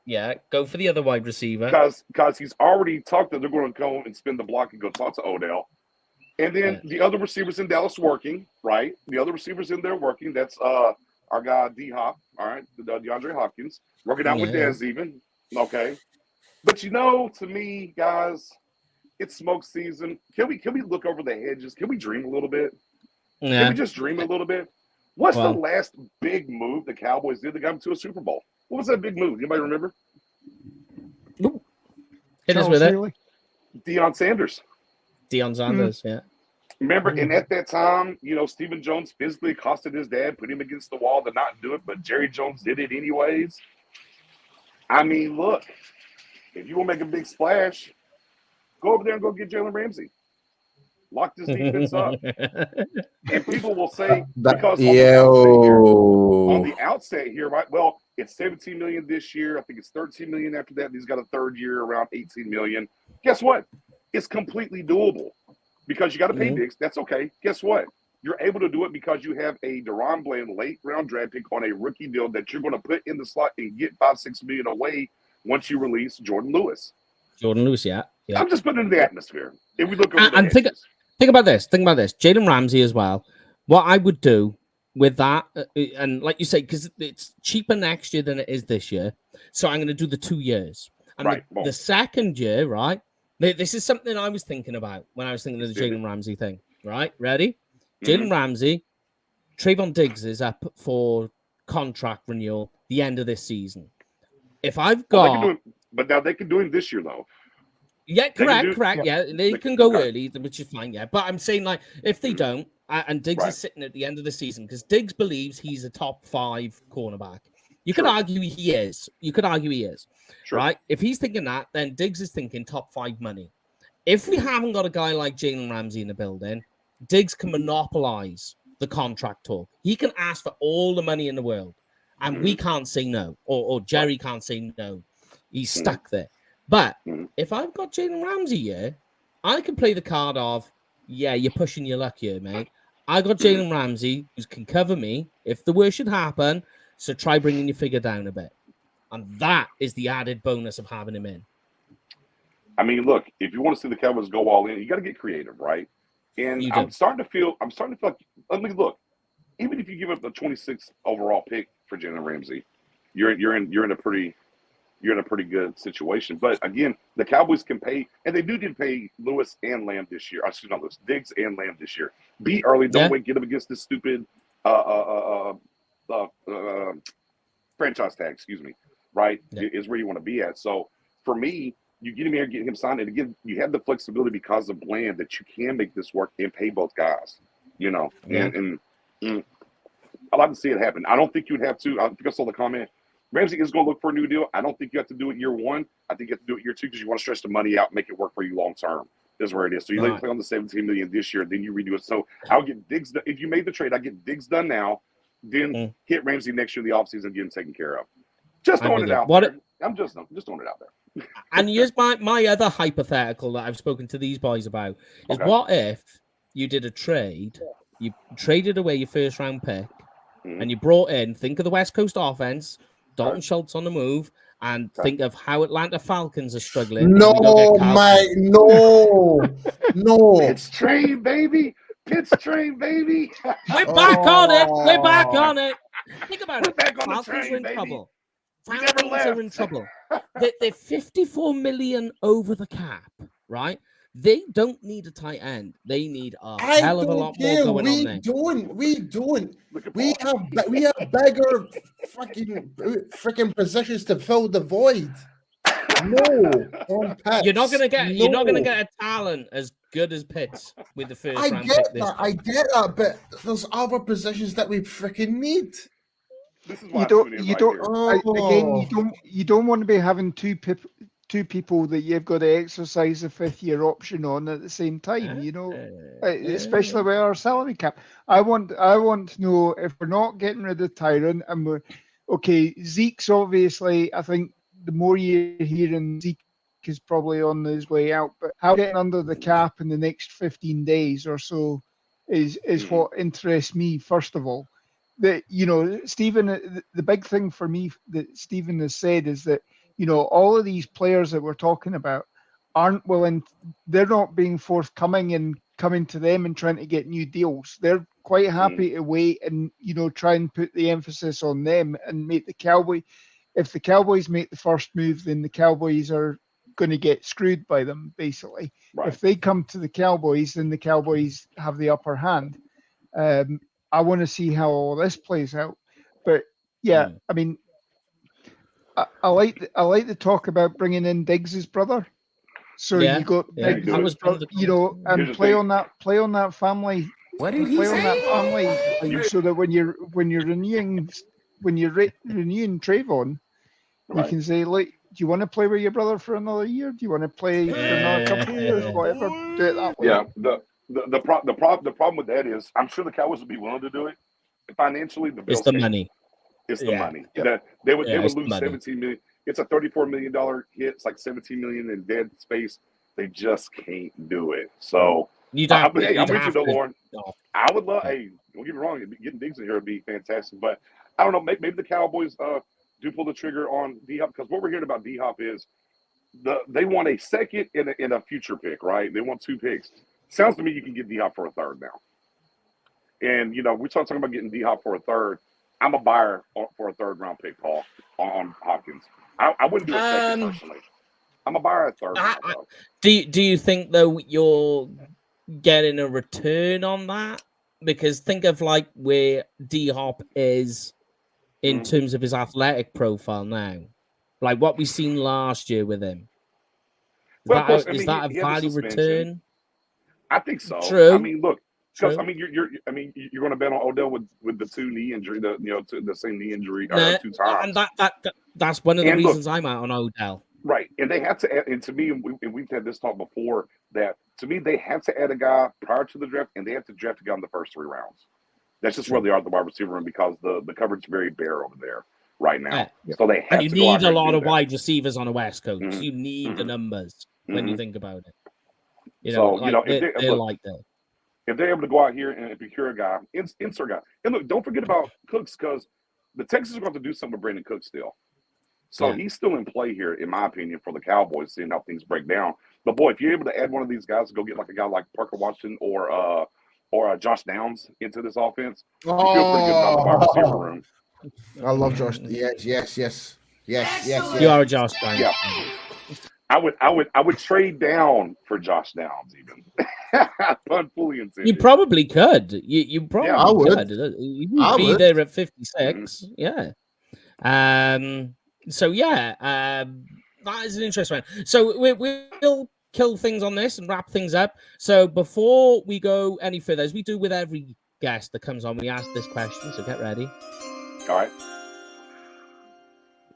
Yeah, go for the other wide receiver. Because he's already talked that they're going to go and spin the block and go talk to Odell. And then the other receivers in Dallas working, right? The other receivers in there working. That's our guy D-Hop, all right, DeAndre Hopkins, working out with Dez even. Okay. But you know, to me, guys, it's smoke season. Can we look over the hedges? Can we dream a little bit? Yeah. Can we just dream a little bit? What's the last big move the Cowboys did that got them to a Super Bowl? What was that big move? Anybody remember? Hit us with it. Deion Sanders. Yeah. Remember, and at that time, you know, Stephen Jones physically accosted his dad, put him against the wall to not do it, but Jerry Jones did it anyways. I mean, look, if you want to make a big splash, go over there and go get Jalen Ramsey. Lock this defense up. And people will say, because on the outset here, right? Well, it's $17 million this year. I think it's $13 million after that. He's got a third year around $18 million. Guess what? It's completely doable because you got to pay Diggs. That's okay. Guess what? You're able to do it because you have a Deron Bland late round draft pick on a rookie deal that you're going to put in the slot and get $5-6 million away once you release Jordan Lewis. Yeah. I'm just putting it in the atmosphere. If we look over and think about this. Jalen Ramsey as well. What I would do with that, and like you say, because it's cheaper next year than it is this year, so I'm going to do the 2 years. And the second year, right? This is something I was thinking about when I was thinking of the Jalen Ramsey thing. Right? Ready? Jalen Ramsey, Trayvon Diggs is up for contract renewal the end of this season. If I've got, but now they can do him this year though. Yeah, correct. Yeah, they can go early, which is fine. Yeah, but I'm saying like if they don't, and Diggs is sitting at the end of the season because Diggs believes he's a top 5 cornerback. You could argue he is. Right? If he's thinking that, then Diggs is thinking top 5 money. If we haven't got a guy like Jalen Ramsey in the building, Diggs can monopolize the contract talk. He can ask for all the money in the world, and we can't say no, or Jerry can't say no. He's stuck there. But if I've got Jalen Ramsey here, I can play the card of, yeah, you're pushing your luck here, mate. I got Jalen Ramsey who can cover me if the worst should happen. So try bringing your figure down a bit. And that is the added bonus of having him in. I mean, look, if you want to see the Cowboys go all in, you got to get creative, right? And I'm starting to feel like, I mean, look, even if you give up the 26th overall pick for Jalen Ramsey, you're in a pretty good situation. But again, the Cowboys can pay, and they do need to pay Lewis and Lamb this year. Excuse me, not Lewis, Diggs and Lamb this year. Be early, don't wait, get them against this stupid franchise tag. Excuse me, right? Is where you want to be at. So for me, you get him here, get him signed, and again, you have the flexibility because of Bland that you can make this work and pay both guys. You know, and I'd like to see it happen. I don't think you'd have to. I think I saw the comment. Ramsey is going to look for a new deal. I don't think you have to do it year one. I think you have to do it year two because you want to stretch the money out and make it work for you long term. Is where it is. So you let him play on the $17 million this year, then you redo it. So I'll get Diggs. If you made the trade, I get Diggs done now. Then hit Ramsey next year in the offseason and get him taken care of. Just throwing it out there. I'm just throwing it out there. And here's my other hypothetical that I've spoken to these boys about is what if you did a trade, you traded away your first round pick, and you brought in, think of the West Coast offense, Dalton Schultz on the move, and think of how Atlanta Falcons are struggling. No, Mike, no. Pitts train, baby. Pitts train, baby. We're back on it. We're back on it. Think about it. Back on Falcons the train, are in baby. trouble. Never Falcons left. are in trouble. They're 54 million over the cap, right? They don't need a tight end. They need a hell of a lot more going on there. We don't. We have bigger freaking positions to fill the void. No, you're not gonna get a talent as good as Pitts with the first round pick. I get that, but there's other positions that we freaking need. This is why you don't want to be having two people that you've got to exercise a fifth-year option on at the same time. You know, especially with our salary cap. I want to know if we're not getting rid of Tyron and we're Zeke's obviously. I think the more you're hearing, Zeke is probably on his way out. But how getting under the cap in the next 15 days or so is what interests me first of all. That Stephen, the big thing for me that Stephen has said is that all of these players that we're talking about aren't willing. They're not being forthcoming and coming to them and trying to get new deals. They're quite happy to wait and try and put the emphasis on them and make the Cowboy. If the Cowboys make the first move, then the Cowboys are going to get screwed by them, basically. Right. If they come to the Cowboys, then the Cowboys have the upper hand. I want to see how all this plays out. But, I mean, I like the talk about bringing in Diggs' brother. So you got Diggs' brother, and play on that family. What did he say? That family, so that when you're renewing Trayvon, you can say, like, do you want to play with your brother for another year? Do you want to play for another couple of years? Whatever. Do it that way. Yeah. The problem with that is, I'm sure the Cowboys would be willing to do it. Financially, the Bills money. It's the money. They would lose $17 million. It's a $34 million hit. It's like $17 million in dead space. They just can't do it. So I'm with you though, Lauren. I would love. Hey, don't get me wrong. Getting Diggs in here would be fantastic. But I don't know. Maybe the Cowboys do pull the trigger on D-Hop, because what we're hearing about D-Hop is they want a second and a future pick, right? They want 2 picks. Sounds to me you can get D-Hop for a third now. And, we start talking about getting D-Hop for a third. I'm a buyer for a third-round pick, Paul, on Hopkins. I wouldn't do a second personally. I'm a buyer at third. Do you think, though, you're getting a return on that? Because think of, like, where D-Hop is in terms of his athletic profile now. Like what we seen last year with him. Is that a value return? I think so. True. I mean, look, because you're going to bet on Odell with the 2 knee injury, the same knee injury 2 times. And that's one of the reasons I'm out on Odell. Right, and they have to add, and to me, and we've had this talk before, that to me they have to add a guy prior to the draft, and they have to draft a guy in the first 3 rounds. That's just where they are at the wide receiver room, because the coverage is very bare over there right now. So they have to need a lot of wide receivers on the West Coast. You need the numbers when you think about it. If they're able to go out here and procure a guy, insert a guy. And look, don't forget about Cooks, because the Texans are going to do something with Brandon Cooks still. So he's still in play here, in my opinion, for the Cowboys, seeing how things break down. But boy, if you're able to add one of these guys to go get like a guy like Parker Washington or Josh Downs into this offense, you feel pretty good about the wide receiver room. I love Josh. Yes. You are a Josh Downs. Yeah. I would trade down for Josh Downs even. Pun fully intended. You probably could. You probably could. You'd be there at 56. Yeah. So that is an interesting one. So we'll kill things on this and wrap things up. So before we go any further, as we do with every guest that comes on, we ask this question. So get ready. All right.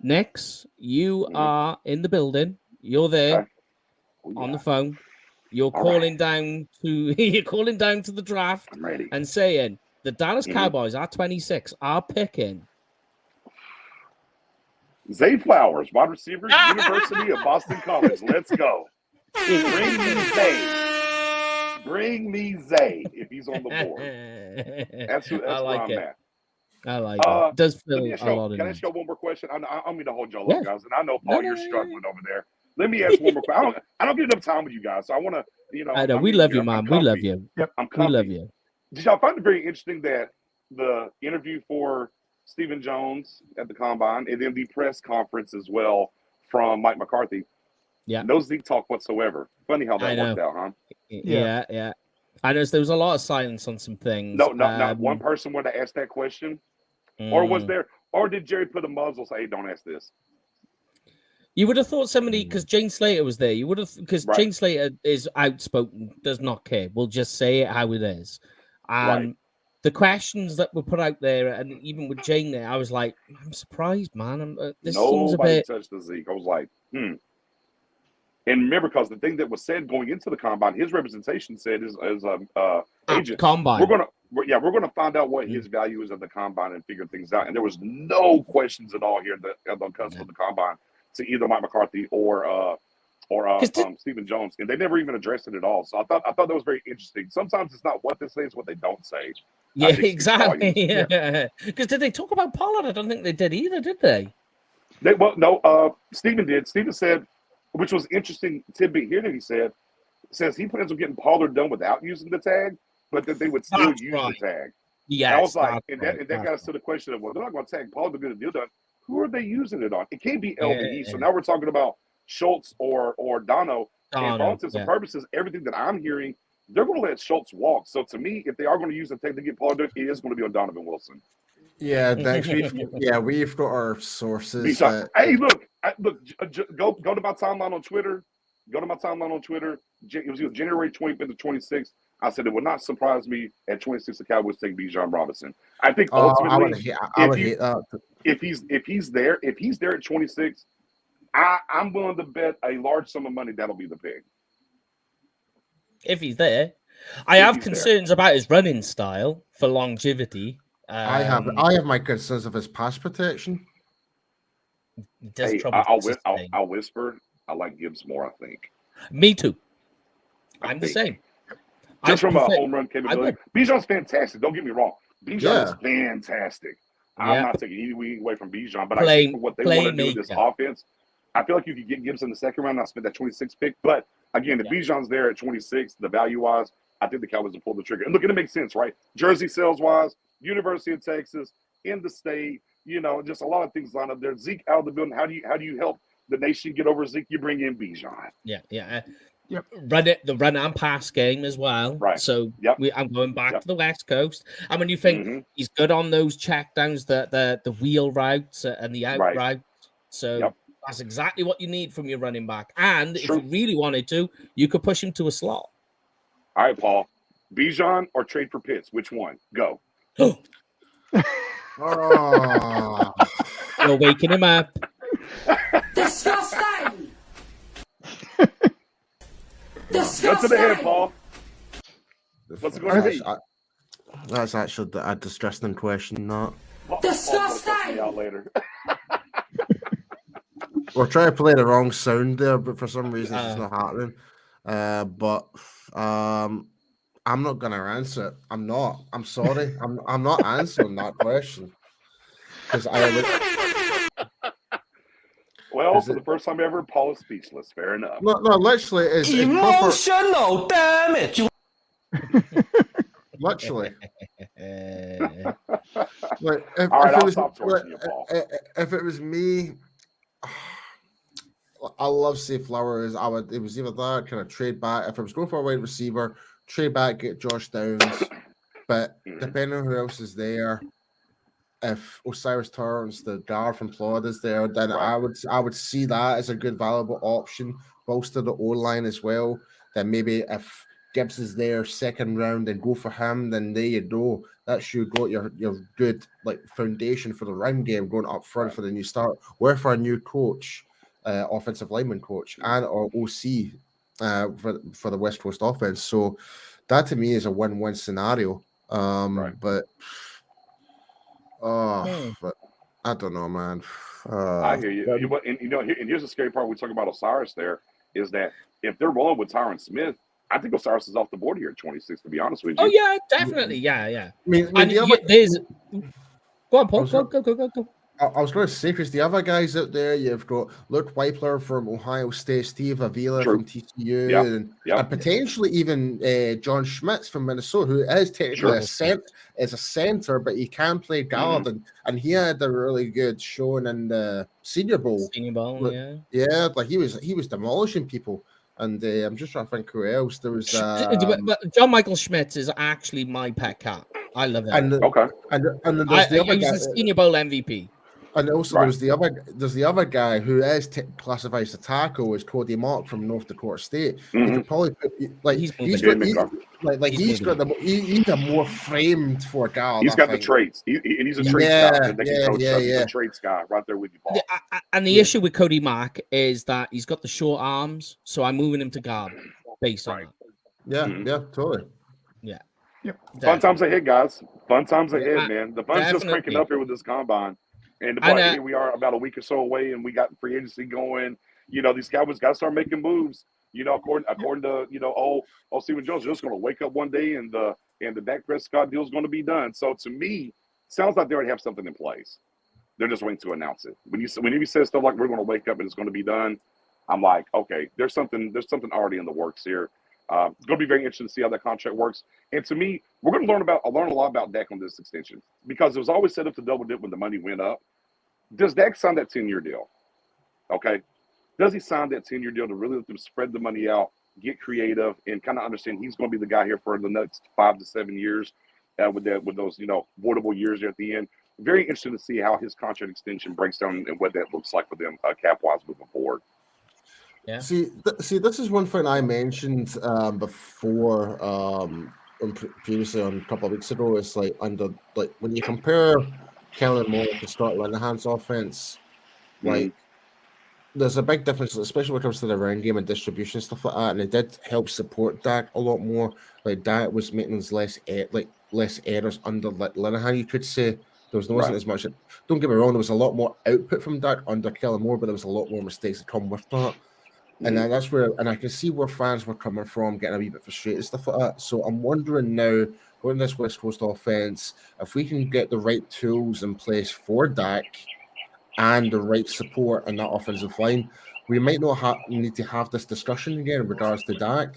Nix, you are in the building. You're there on the phone. You're calling down to the draft. I'm ready. And saying the Dallas Cowboys at 26 are picking Zay Flowers, wide receiver, University of Boston College. Let's go. Bring me Zay if he's on the board. That's where I'm at. I like it. It does feel a lot of Can I ask you one more question? I don't mean to hold y'all up, guys. And I know, Paul, you're struggling over there. Let me ask one more question. I don't get enough time with you guys, so I want to, I know. We love you, Mom. We love you. Yep. We love you. Did y'all find it very interesting that the interview for Stephen Jones at the Combine and then the press conference as well from Mike McCarthy? Yeah. No Zeke talk whatsoever. Funny how that worked out, huh? Yeah. I noticed there was a lot of silence on some things. No, not one person wanted to ask that question. Or did Jerry put a muzzle say, hey, don't ask this? You would have thought somebody, because Jane Slater was there, because Jane Slater is outspoken, does not care. We'll just say it how it is. The questions that were put out there, and even with Jane there, I was like, I'm surprised, man. This seems a bit... touched the Zeke. I was like, And remember, because the thing that was said going into the Combine, his representation said as agent, Combine. we're going to find out what his value is at the Combine and figure things out. And there was no questions at all here at the cusp of the Combine to either Mike McCarthy or Stephen Jones, and they never even addressed it at all. So I thought that was very interesting. Sometimes it's not what they say; it's what they don't say. Yeah, exactly. Yeah, because did they talk about Pollard? I don't think they did either, did they? Stephen did. Stephen said, which was interesting tidbit here that he says he plans on getting Pollard done without using the tag, but that they would still use the tag. Yeah, I was like, and that got us to the question of, well, they're not going to tag Pollard to get a deal done. Who are they using it on? It can't be LVE. So now we're talking about Schultz or Dono. And for all intents and purposes, everything that I'm hearing, they're going to let Schultz walk. So to me, if they are going to use the tag to get Pollard, it is going to be on Donovan Wilson. Yeah, next week. We've got our sources. Hey, look, go to my timeline on Twitter. Go to my timeline on Twitter. It was January 25th to 26th. I said it would not surprise me at 26 the Cowboys take Bijan Robinson. I think ultimately, I would hate that. If he's there at 26, I'm willing to bet a large sum of money that'll be the pick. If he's there, I have concerns about his running style for longevity. I have my concerns of his pass protection. I'll whisper. I like Gibbs more. I think. Me too. I'm the same. Just from a home run capability, Bijan's fantastic. Don't get me wrong. Bijan is fantastic. I'm not taking anything away from Bijan, but I think for what they want to do with this offense, I feel like you could get Gibbs in the second round, not spend that 26 pick. But again, if Bijan's there at 26, the value wise, I think the Cowboys will pull the trigger. And look, it makes sense, right? Jersey sales wise, University of Texas, in the state, just a lot of things line up there. Zeke out of the building. How do you help the nation get over Zeke? You bring in Bijan. Yeah. The run and pass game as well. Right. So I'm going back to the West Coast. And when you think he's good on those checkdowns, the wheel routes and the out routes. So that's exactly what you need from your running back. And if you really wanted to, you could push him to a slot. All right, Paul. Bijan or trade for Pitts? Which one? Go. You're waking him up. Disgusting! Go to the head, Paul. What's going to be? That's actually a distressing question, not. Disgusting! Out later. We're trying to play the wrong sound there, but for some reason it's not happening. I'm not gonna answer it. I'm not. I'm sorry. I'm not answering that question because Well, for the first time ever, Paul is speechless. Fair enough. No, literally, it's emotional damage. Literally. Like, all right, I'll stop torturing you, Paul. If it was me, I love Safe Flowers. It was either that kind of trade back. If I was going for a wide receiver, trade back, get Josh Downs. But depending on who else is there, if Osiris Torrance, the guard from Florida, is there, then I would see that as a good, valuable option. Bolster the O-line as well. Then maybe if Gibbs is there second round and go for him, then there you go. That's you got your good like foundation for the run game going up front for the new start. Or for a new coach, offensive lineman coach, and or OC for the West Coast offense. So that to me is a win-win scenario. But I don't know, man. I hear you. And here's the scary part. We talk about Osiris. There is that if they're rolling with Tyron Smith, I think Osiris is off the board here at 26. To be honest with you. Oh yeah, definitely. Yeah. I mean there's. Go on, Paul. Go. I was going to say, because the other guys out there, you've got Luke Weipler from Ohio State, Steve Avila from TCU, and potentially even John Schmitz from Minnesota, who is technically a center, but he can play guard, and he had a really good showing in the Senior Bowl. Yeah, like he was demolishing people. And I'm just trying to think who else. There was but John Michael Schmitz is actually my pet cat. I love him. And there's the other guy, he's a Senior Bowl MVP. And also there's the other guy who is classified as a tackle is Cody Mark from North Dakota State. You could probably put, he's a more framed for a guy. He's got the traits. He's a traits guy. He's a traits guy right there with you, Paul. And the issue with Cody Mark is that he's got the short arms, so I'm moving him to guard based on that. Yeah, totally. Yeah. Fun times ahead, guys. Fun times ahead, man. The fun's just cranking up here with this combine. And here we are about a week or so away, and we got free agency going. These Cowboys got to start making moves. According to old Stephen Jones, they're just going to wake up one day and the Dak Prescott deal is going to be done. So to me, sounds like they already have something in place. They're just waiting to announce it. When he says stuff like we're going to wake up and it's going to be done, I'm like, okay, there's something already in the works here. It's going to be very interesting to see how that contract works. And to me, we're going to learn a lot about Dak on this extension because it was always set up to double dip when the money went up. Does Dak sign that 10-year deal? Okay. Does he sign that 10-year deal to really let them spread the money out, get creative, and kind of understand he's going to be the guy here for the next 5 to 7 years with those, voidable years there at the end? Very interesting to see how his contract extension breaks down and what that looks like for them cap-wise moving forward. Yeah. See, this is one thing I mentioned before, previously on a couple of weeks ago. It's like when you compare Kellen Moore to Scott Linehan's offense, there's a big difference, especially when it comes to the run game and distribution stuff like that. And it did help support Dak a lot more. Like Dak was making less errors under Linehan, you could say. There wasn't as much. Don't get me wrong, there was a lot more output from Dak under Kellen Moore, but there was a lot more mistakes that come with that. And that's where, and I can see where fans were coming from, getting a wee bit frustrated, stuff like that. So I'm wondering now, going this West Coast offense, if we can get the right tools in place for Dak and the right support in that offensive line, we might not need to have this discussion again in regards to Dak.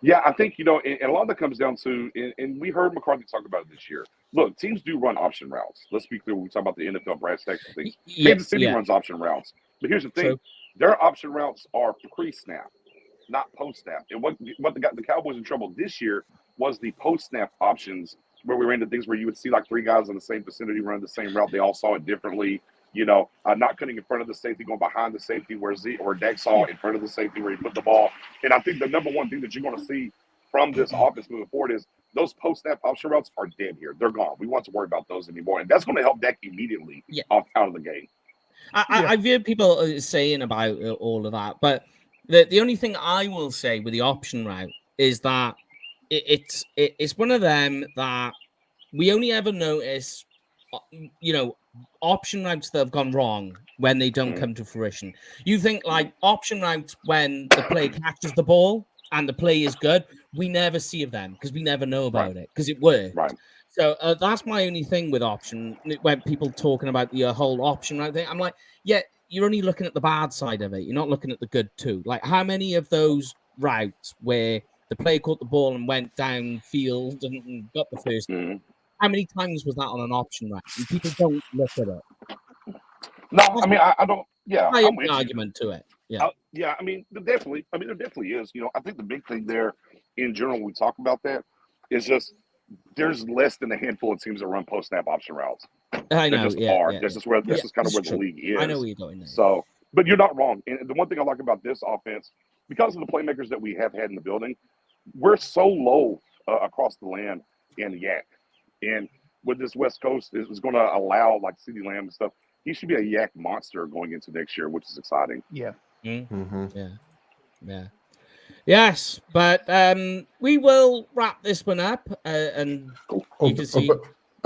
Yeah, I think, and a lot of that comes down to, and we heard McCarthy talk about it this year. Look, teams do run option routes. Let's be clear when we talk about the NFL brass tacks thing. Kansas City runs option routes. But here's the thing. Their option routes are pre-snap, not post-snap. And what got the Cowboys in trouble this year was the post-snap options where we ran into things where you would see like 3 guys in the same vicinity run the same route. They all saw it differently. Not cutting in front of the safety, going behind the safety where Dak saw in front of the safety where he put the ball. And I think the number one thing that you're going to see from this offense moving forward is those post-snap option routes are dead here. They're gone. We want to worry about those anymore. And that's going to help Dak immediately out of the game. I've heard people saying about all of that, but the only thing I will say with the option route is that it's one of them that we only ever notice, option routes that have gone wrong when they don't come to fruition. You think like option routes when the player catches the ball and the play is good, we never see of them because we never know about it because it worked. Right. So that's my only thing with option. When people talking about the whole option route thing, I'm like, yeah, you're only looking at the bad side of it. You're not looking at the good too. Like, how many of those routes where the player caught the ball and went downfield and got the first? Mm-hmm. How many times was that on an option route? And people don't look at it. No, I mean, I don't. Yeah, I'm with an you. argument to it. Yeah, yeah. I mean, there definitely is. You know, I think the big thing there, in general, when we talk about that, is just there's less than a handful of teams that run post snap option routes. I know. Just are. This is kind of where the league is. I know where you're going there. So, but you're not wrong. And the one thing I like about this offense, because of the playmakers that we have had in the building, we're so low across the land in the yak. And with this West Coast, is going to allow like CeeDee Lamb and stuff. He should be a yak monster going into next year, which is exciting. Yeah. Mm-hmm. Yeah. Yes, but we will wrap this one up, and you can see.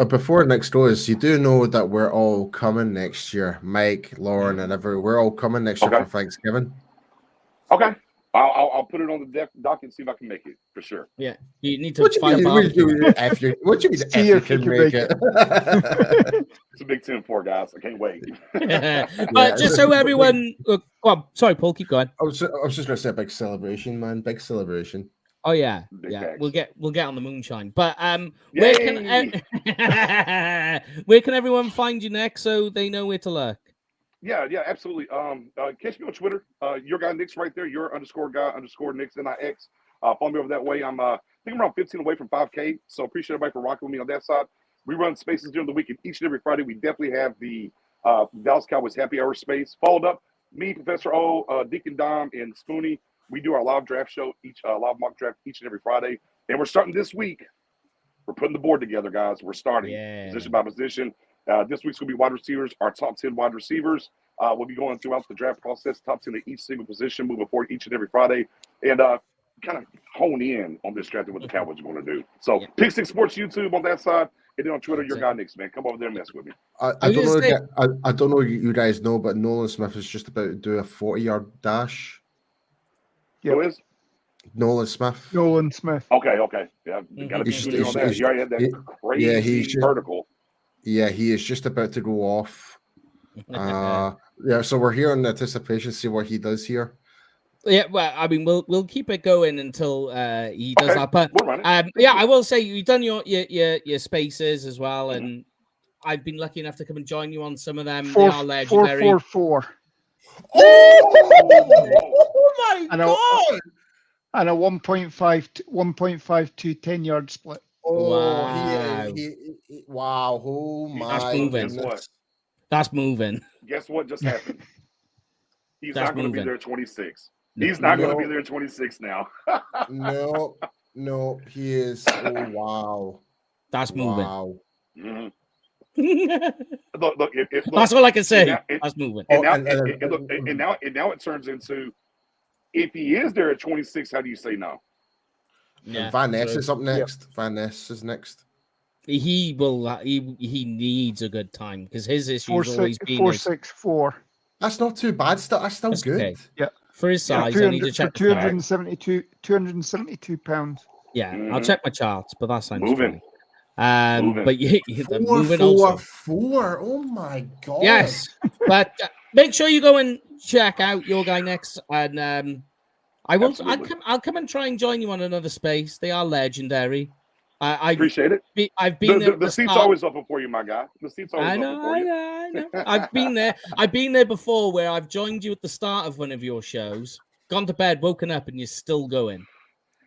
Before next goes, you do know that we're all coming next year. Mike, Lauren, and we're all coming next year for Thanksgiving. Okay. I'll put it on the dock and see if I can make it for sure. Yeah, you need to find out. What do you mean if you can make it? It's a Big 10-4, guys. I can't wait. But just so everyone, go on. Sorry, Paul, keep going. I was just gonna say big celebration, man. Big celebration. Oh yeah, we'll get on the moonshine. But where can everyone find you next so they know where to look? Yeah, absolutely. Catch me on Twitter. Your guy Nick's right there. Your _guy_Nick's NIX. Follow me over that way. I think I'm around 15 away from 5K. So appreciate everybody for rocking with me on that side. We run spaces during the week, and each and every Friday we definitely have the Dallas Cowboys Happy Hour space. Followed up, me, Professor O, Deacon Dom, and Spoonie. We do our live draft show, live mock draft each and every Friday. And we're starting this week. We're putting the board together, guys. We're starting position by position. This week's going to be wide receivers, our top 10 wide receivers. We'll be going throughout the draft process, top 10 at each single position, moving forward each and every Friday, and kind of hone in on this draft and what the Cowboys are going to do. So, Pick Six Sports YouTube on that side, and then on Twitter, your guy Nick's, man. Come over there and mess with me. I don't know if you guys know, but Nolan Smith is just about to do a 40-yard dash. Who is? Nolan Smith. Okay. Yeah, got to be shooting on that. He already had that crazy vertical. Yeah, he is just about to go off. So we're here in anticipation, see what he does here. Yeah, well, I mean, we'll keep it going until he does that. But I will say you've done your spaces as well, and I've been lucky enough to come and join you on some of them. They are legendary. 4-4-4. Oh my god! And a 1.52 10-yard split. Oh, wow. Oh, my. That's moving. Guess what? That's moving. Guess what just happened? He's not going to be there at 26. He's not going to be there at 26 now. No, he is. Oh, wow. That's moving. Wow. Mm-hmm. Look, that's all I can say. That's moving. And now it turns into, if he is there at 26, how do you say no? Yeah, Van Ness is up next. Yep. Van Ness is next. He needs a good time because his issue's always been 4.64. That's not too bad. That's still good. Okay. Yeah, for his size, I need to check. 272 pounds. Yeah, I'll check my charts, but that sounds moving. Moving. But moving 4. Oh my god. Yes, but make sure you go and check out your guy next, and I will. I'll come and try and join you on another space. They are legendary. I appreciate it. I've been there. The seat's always open for you, my guy. The seat's always open for you. I know. I've been there. I've been there before, where I've joined you at the start of one of your shows, gone to bed, woken up, and you're still going.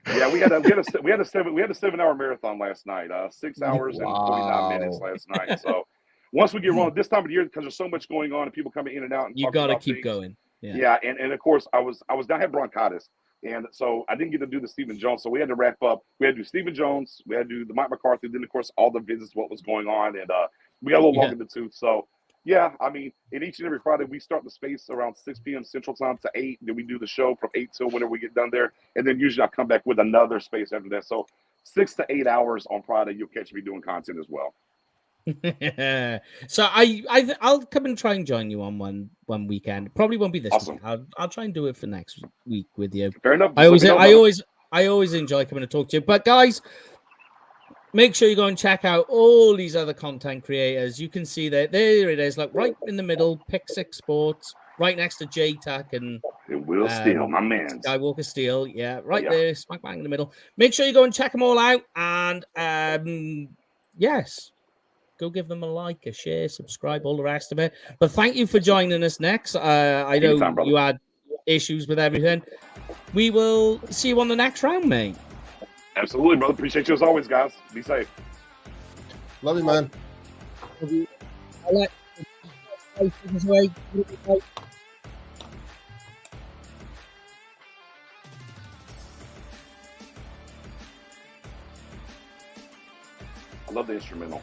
Yeah, we had a 7-hour marathon last night. 6 hours and 49 minutes last night. So once we get rolling this time of the year, because there's so much going on and people coming in and out, and you got to keep going. Yeah, and of course I had bronchitis. And so I didn't get to do the Stephen Jones. So we had to wrap up. We had to do Stephen Jones. We had to do the Mike McCarthy. Then, of course, all the visits, what was going on. And we got a little long in the tooth. So, yeah, I mean, in each and every Friday, we start the space around 6 p.m. Central Time to 8. Then we do the show from 8 till whenever we get done there. And then usually I come back with another space after that. So 6 to 8 hours on Friday, you'll catch me doing content as well. So I'll come and try and join you on one weekend. Probably won't be this week. I'll try and do it for next week with you. Fair enough. I always enjoy coming to talk to you. But guys, make sure you go and check out all these other content creators. You can see that there it is, like right in the middle, Pick Six Sports, right next to J-Tac and Will Steele, my man. Skywalker Steel, right there, smack bang in the middle. Make sure you go and check them all out, and yes, go give them a like, a share, subscribe, all the rest of it. But thank you for joining us next. I know Anytime, you had issues with everything. We will see you on the next round, mate. Absolutely, brother. Appreciate you as always, guys. Be safe. Love you, man. I love the instrumental.